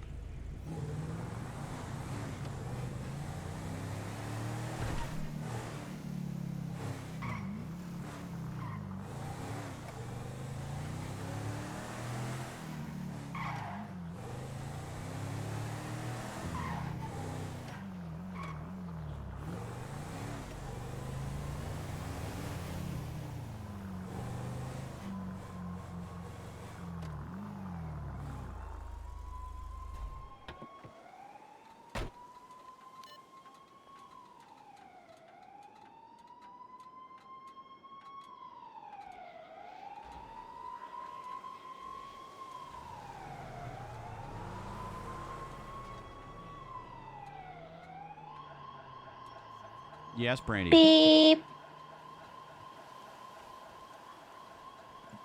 Yes, Brandy. Beep.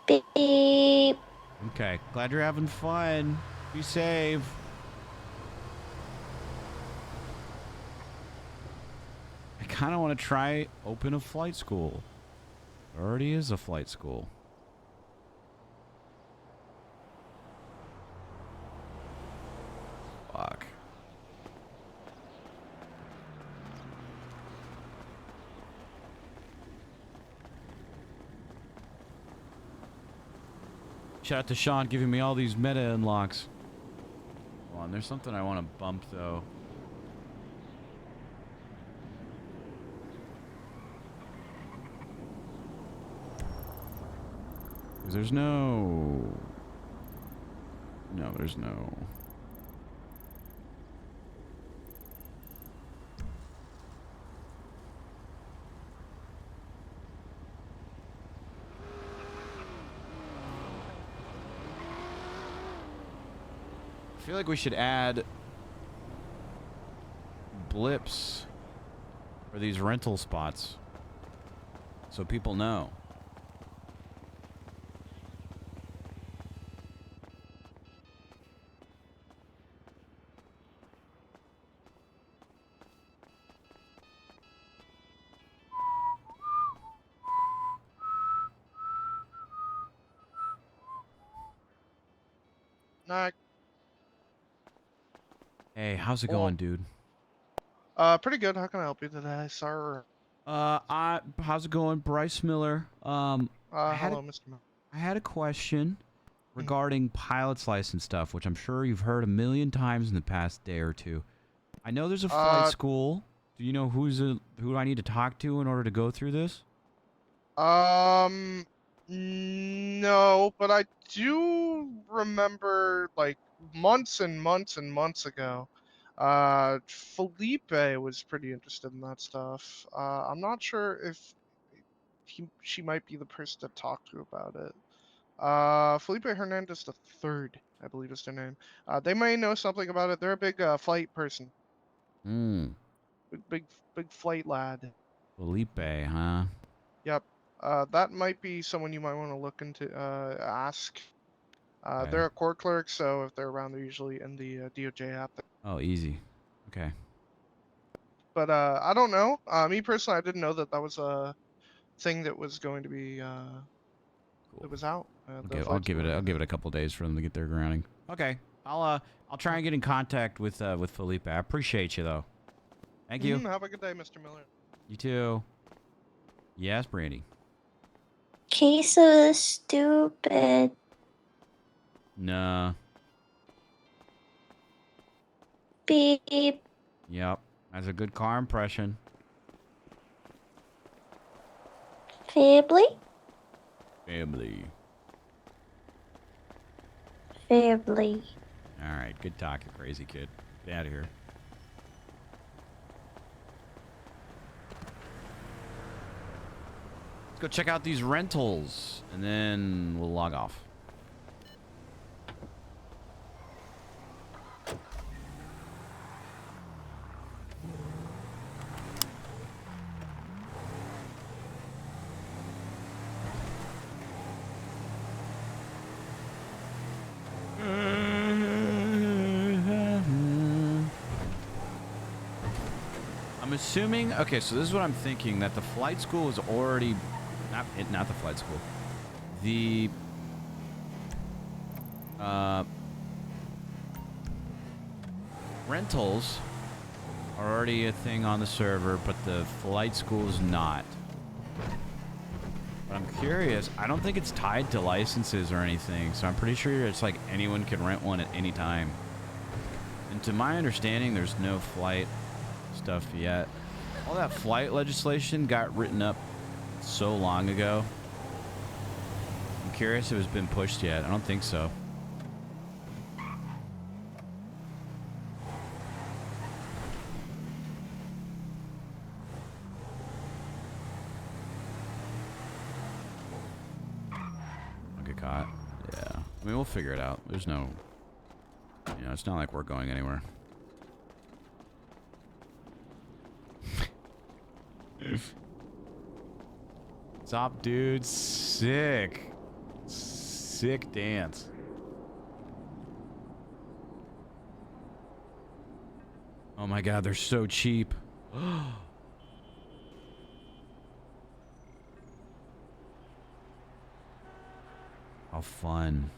Beep. Okay, glad you're having fun. Be safe. I kind of want to try open a flight school. There already is a flight school. Fuck. Shout out to Sean giving me all these meta unlocks. Hold on, there's something I want to bump though. Because there's no... No, there's no... I feel like we should add blips for these rental spots so people know. Nah, Hey, how's it Well- going, dude? pretty good. How can I help you today, sir? How's it going, Bryce Miller? had Hello, Mr. Miller. I had a question regarding pilot's license stuff, which I'm sure you've heard a million times in the past day or two. I know there's a flight school. Do you know who do I need to talk to in order to go through this? No, but I do remember like months and months and months ago. Felipe was pretty interested in that stuff. I'm not sure if she might be the person to talk to about it. Felipe Hernandez the third, I believe is their name. They may know something about it. They're a big flight person. Hmm. Big flight lad. Felipe, huh? Yep. That might be someone you might want to look into, ask. Okay. They're a court clerk, so if they're around, they're usually in the DOJ app. Oh, easy. Okay. But I don't know. Me personally, I didn't know that that was a thing that was going to be Cool. that was out. I'll give it a couple days for them to get their grounding. Okay. I'll try and get in contact with Felipe. I appreciate you though. Thank you. Have a good day, Mr. Miller. You too. Yes, Brandy. Case of the stupid. Nah. Beep. Yep. That's a good car impression. Family. Family. Family. All right. Good talk, you crazy kid. Get out of here. Let's go check out these rentals, and then we'll log off. assuming, okay, so this is what I'm thinking, that the flight school is already, not the flight school, the, rentals are already a thing on the server, but the flight school is not. But I'm curious, I don't think it's tied to licenses or anything, so I'm pretty sure it's like anyone can rent one at any time. And to my understanding, there's no flight stuff yet. All that flight legislation got written up so long ago. I'm curious if it's been pushed yet. I don't think so. I'll get caught. Yeah. I mean, we'll figure it out. There's no... You know, it's not like we're going anywhere. What's up, dude? Sick. Sick dance. Oh my god, they're so cheap. How fun.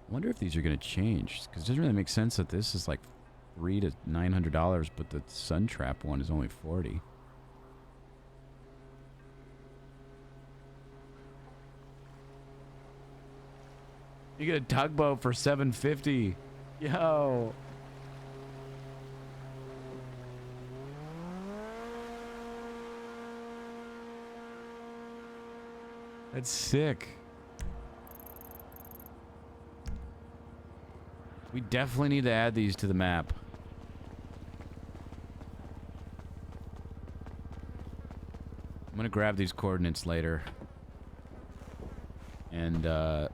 I wonder if these are going to change, because it doesn't really make sense that this is like $300 to $900, but the Sun Trap one is only $40. You get a tugboat for $750. Yo. That's sick. We definitely need to add these to the map. I'm gonna grab these coordinates later. And, try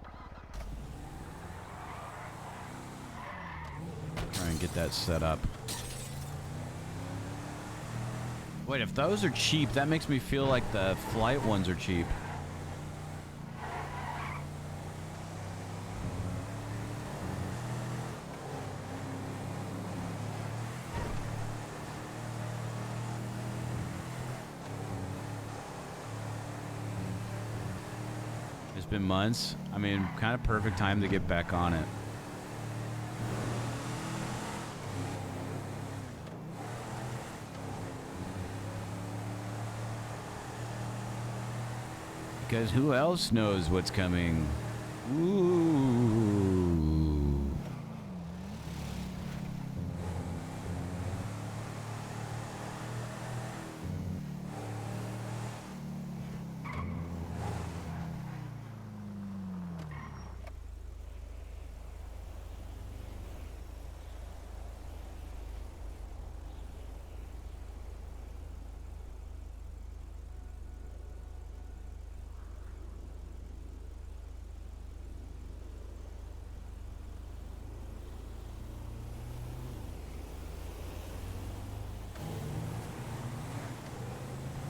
and get that set up. Wait, if those are cheap, that makes me feel like the flight ones are cheap. It's been months. I mean, kind of perfect time to get back on it. Because who else knows what's coming? Ooh.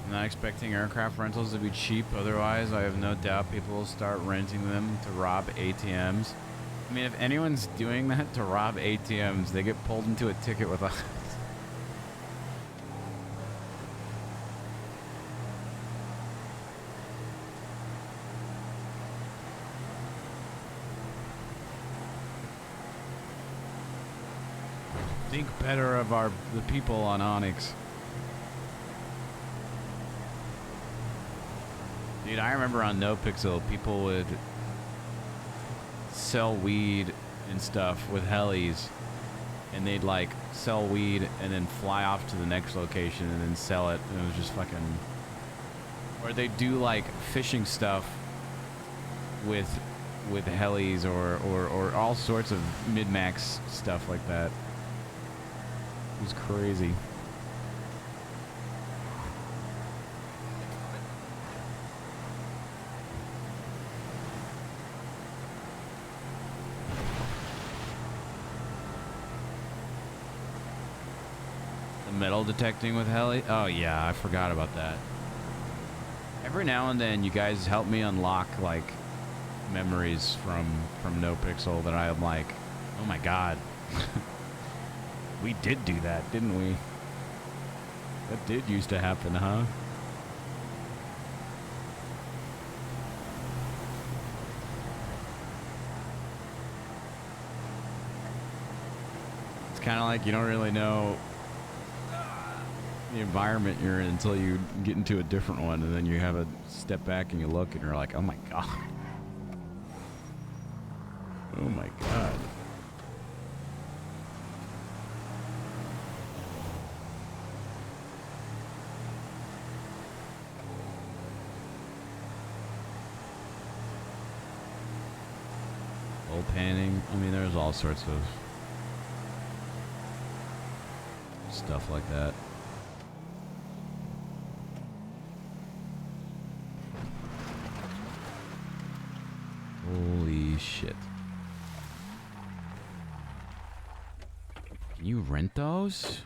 I'm not expecting aircraft rentals to be cheap, otherwise I have no doubt people will start renting them to rob ATMs. I mean, if anyone's doing that to rob ATMs, they get pulled into a ticket with us. Think better of the people on ONX. Dude, I remember on NoPixel, people would sell weed and stuff with helis, and they'd like sell weed and then fly off to the next location and then sell it, and it was just fucking... Or they'd do like fishing stuff with helis or all sorts of mid-max stuff like that. It was crazy. Metal detecting with heli? Oh yeah, I forgot about that. Every now and then, you guys help me unlock like memories from No Pixel that I am like, oh my god, we did do that, didn't we? That did used to happen, huh? It's kind of like you don't really know the environment you're in until you get into a different one, and then you have a step back and you look and you're like, oh my god. Oh my god. Old panning. I mean, there's all sorts of stuff like that. Holy shit. Can you rent those?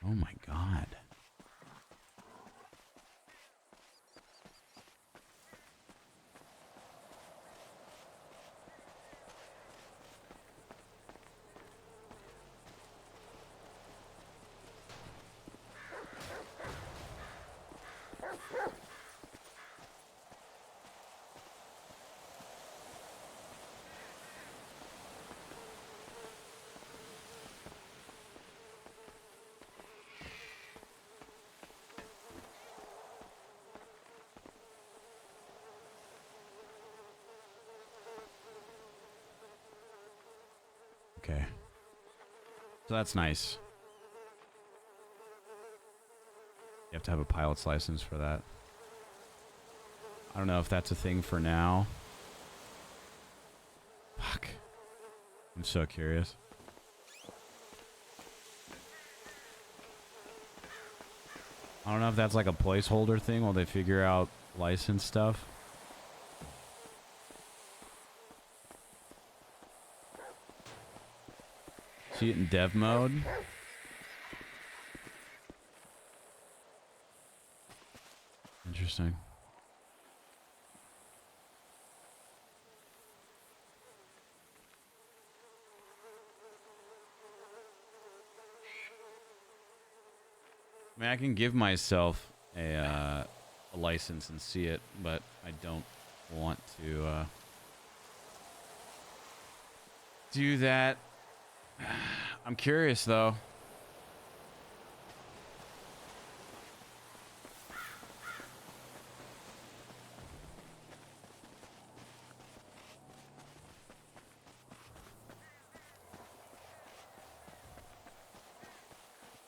Oh my god. Okay. So that's nice. You have to have a pilot's license for that. I don't know if that's a thing for now. Fuck. I'm so curious. I don't know if that's like a placeholder thing while they figure out license stuff. See it in dev mode. Interesting. I mean, I can give myself a license and see it, but I don't want to do that. I'm curious, though.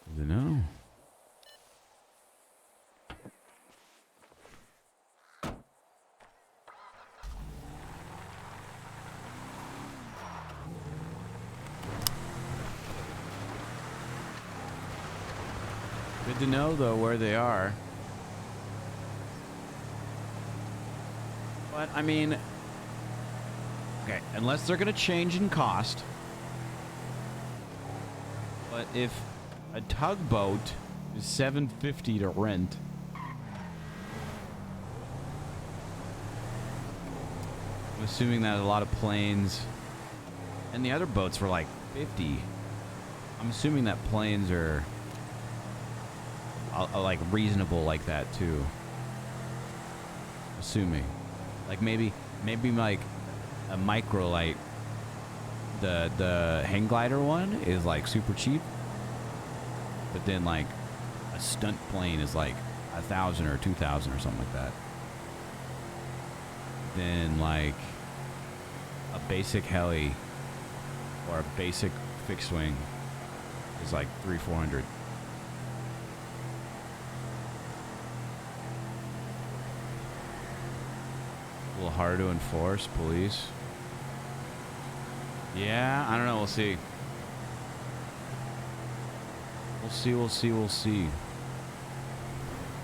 I don't know. Good to know, though, where they are. But, I mean... Okay, unless they're going to change in cost. But if a tugboat is $750 to rent... I'm assuming that a lot of planes... And the other boats were like 50. I'm assuming that planes are... like reasonable like that too. Assuming, like maybe like a microlight, the hang glider one is like super cheap, but then like a stunt plane is like 1,000 or 2,000 or something like that. Then like a basic heli or a basic fixed wing is like 300-400. A little harder to enforce, police. Yeah, I don't know. We'll see. We'll see.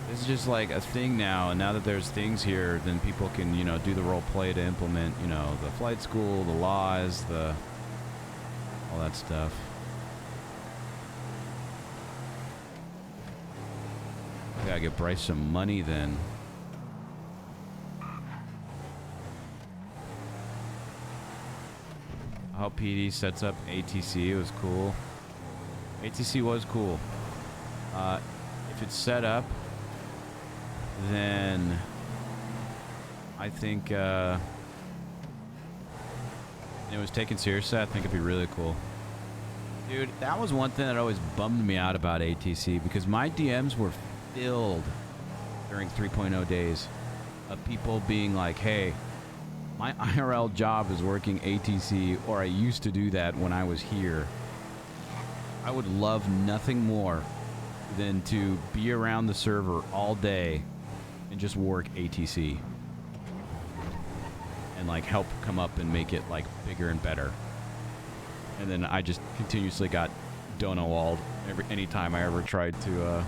This is just like a thing now, and now that there's things here, then people can, you know, do the role play to implement, you know, the flight school, the laws, all that stuff. Gotta get Bryce some money then. how PD sets up ATC. It was cool. ATC was cool. If it's set up, then I think it was taken seriously. I think it'd be really cool. Dude, that was one thing that always bummed me out about ATC because my DMs were filled during 3.0 days of people being like, hey, my IRL job is working ATC, or I used to do that when I was here. I would love nothing more than to be around the server all day and just work ATC and like help come up and make it like bigger and better. And then I just continuously got dono-walled anytime I ever tried to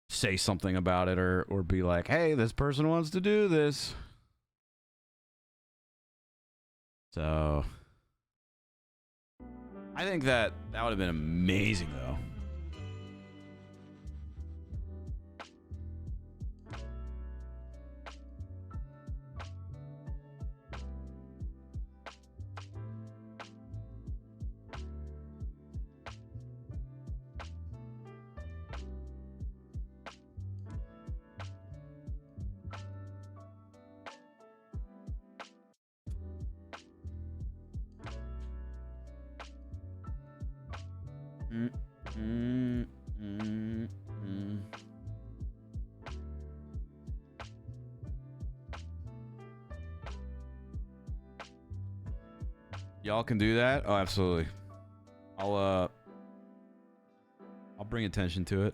say something about it or be like, hey, this person wants to do this. So I think that would have been amazing though. Y'all can do that? Oh, absolutely. I'll bring attention to it.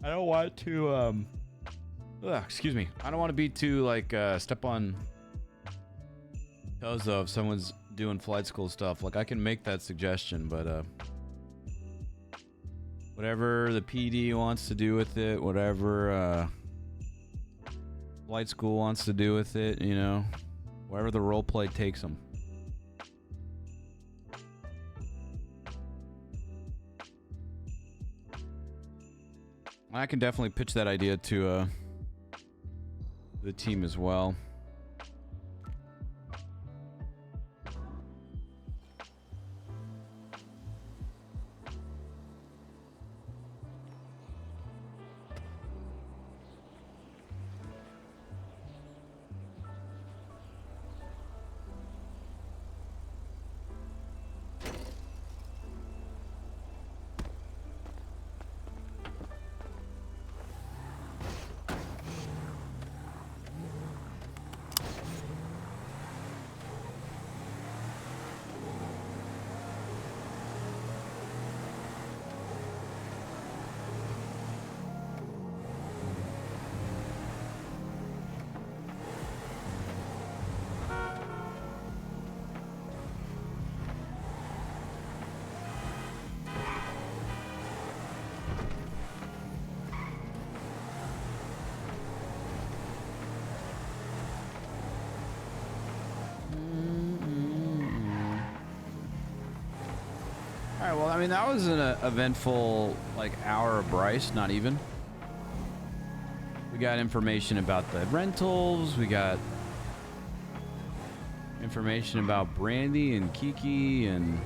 I don't want to excuse me. I don't want to be too like step on toes though if someone's doing flight school stuff. Like I can make that suggestion, but whatever the PD wants to do with it, whatever flight school wants to do with it, you know, wherever the role play takes them. I can definitely pitch that idea to the team as well. Alright, well, I mean, that was an eventful, like, hour of Bryce, not even. We got information about the rentals, we got information about Brandy and Kiki and...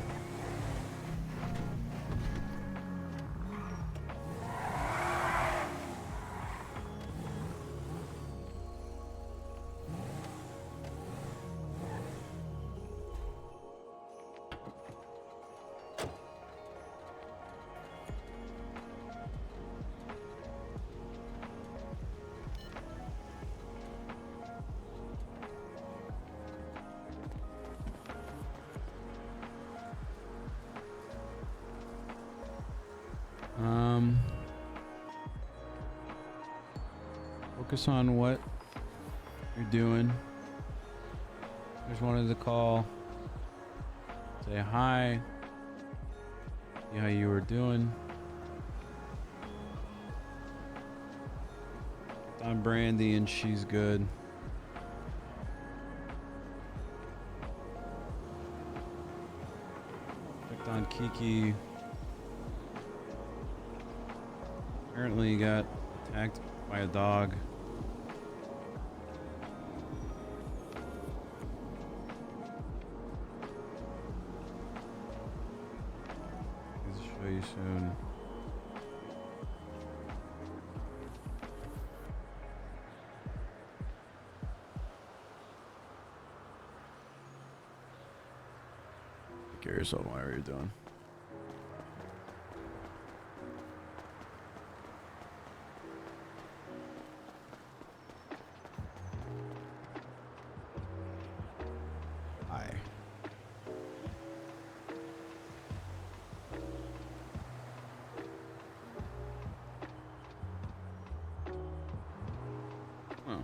Focus on what you're doing. Just wanted to call, say hi, see how you were doing. I'm Brandy and she's good. on Kiki. Apparently he got attacked by a dog. I'll show you soon. Take care of yourself, whatever you're doing. Hi. Oh.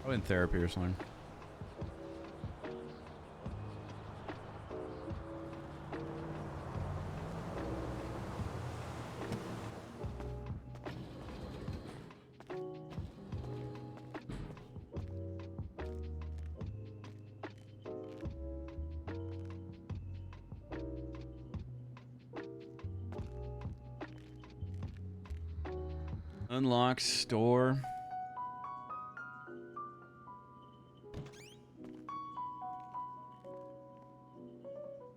Probably in therapy or something. Unlock store.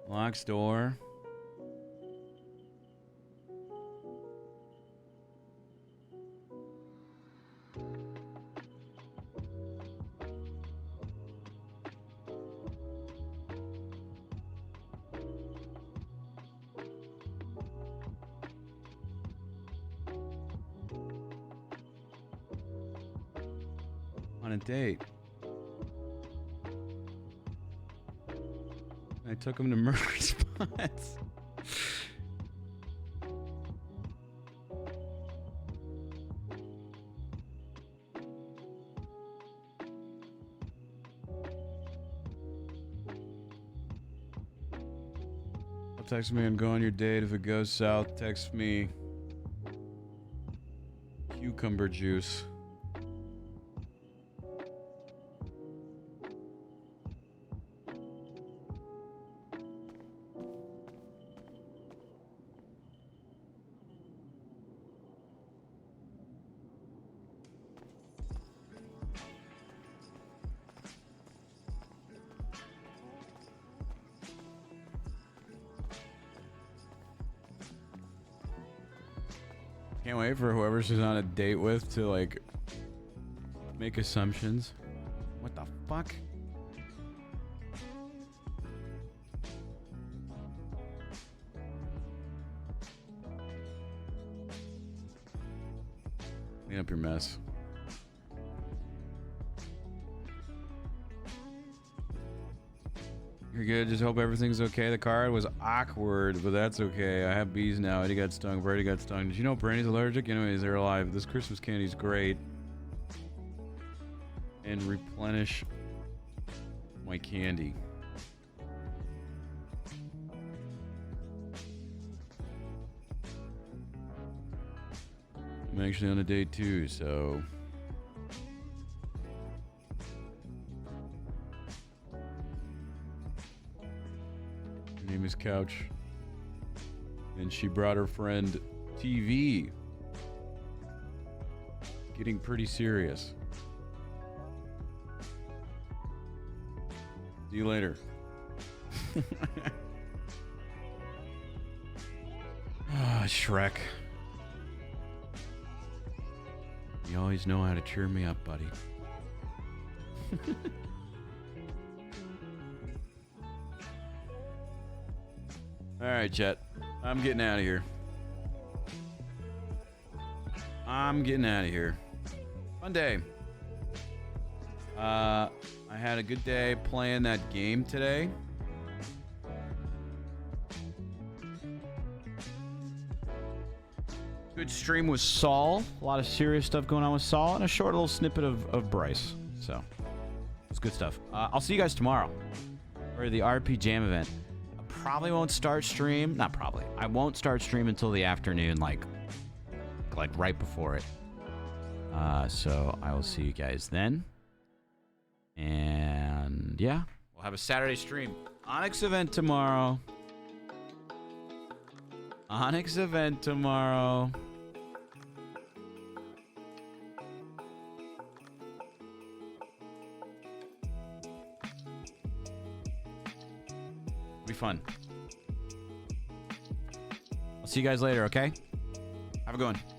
Lock store. On a date. I took him to murder spots. Text me and go on your date. If it goes south, text me cucumber juice. Can't wait for whoever she's on a date with to like make assumptions. What the fuck? Clean up your mess. You're good. Just hope everything's okay. The card was awkward, but that's okay. I have bees now. Eddie got stung. Brady got stung. Did you know Brandy's allergic? Anyways, they're alive. This Christmas candy's great. And replenish my candy. I'm actually on a date too, so... Her name is Couch. And she brought her friend TV. Getting pretty serious. See you later. Ah, Shrek. You always know how to cheer me up, buddy. Alright, chat. I'm getting out of here. I'm getting out of here. Fun day. I had a good day playing that game today. Good stream with Saul. A lot of serious stuff going on with Saul, and a short little snippet of Bryce. So, it's good stuff. I'll see you guys tomorrow for the RP Jam event. I probably won't start stream. Not probably. I won't start stream until the afternoon, like like right before it. So I will see you guys then. And yeah, we'll have a Saturday stream. ONX event tomorrow. ONX event tomorrow. Be fun. I'll see you guys later, okay? Have a good one.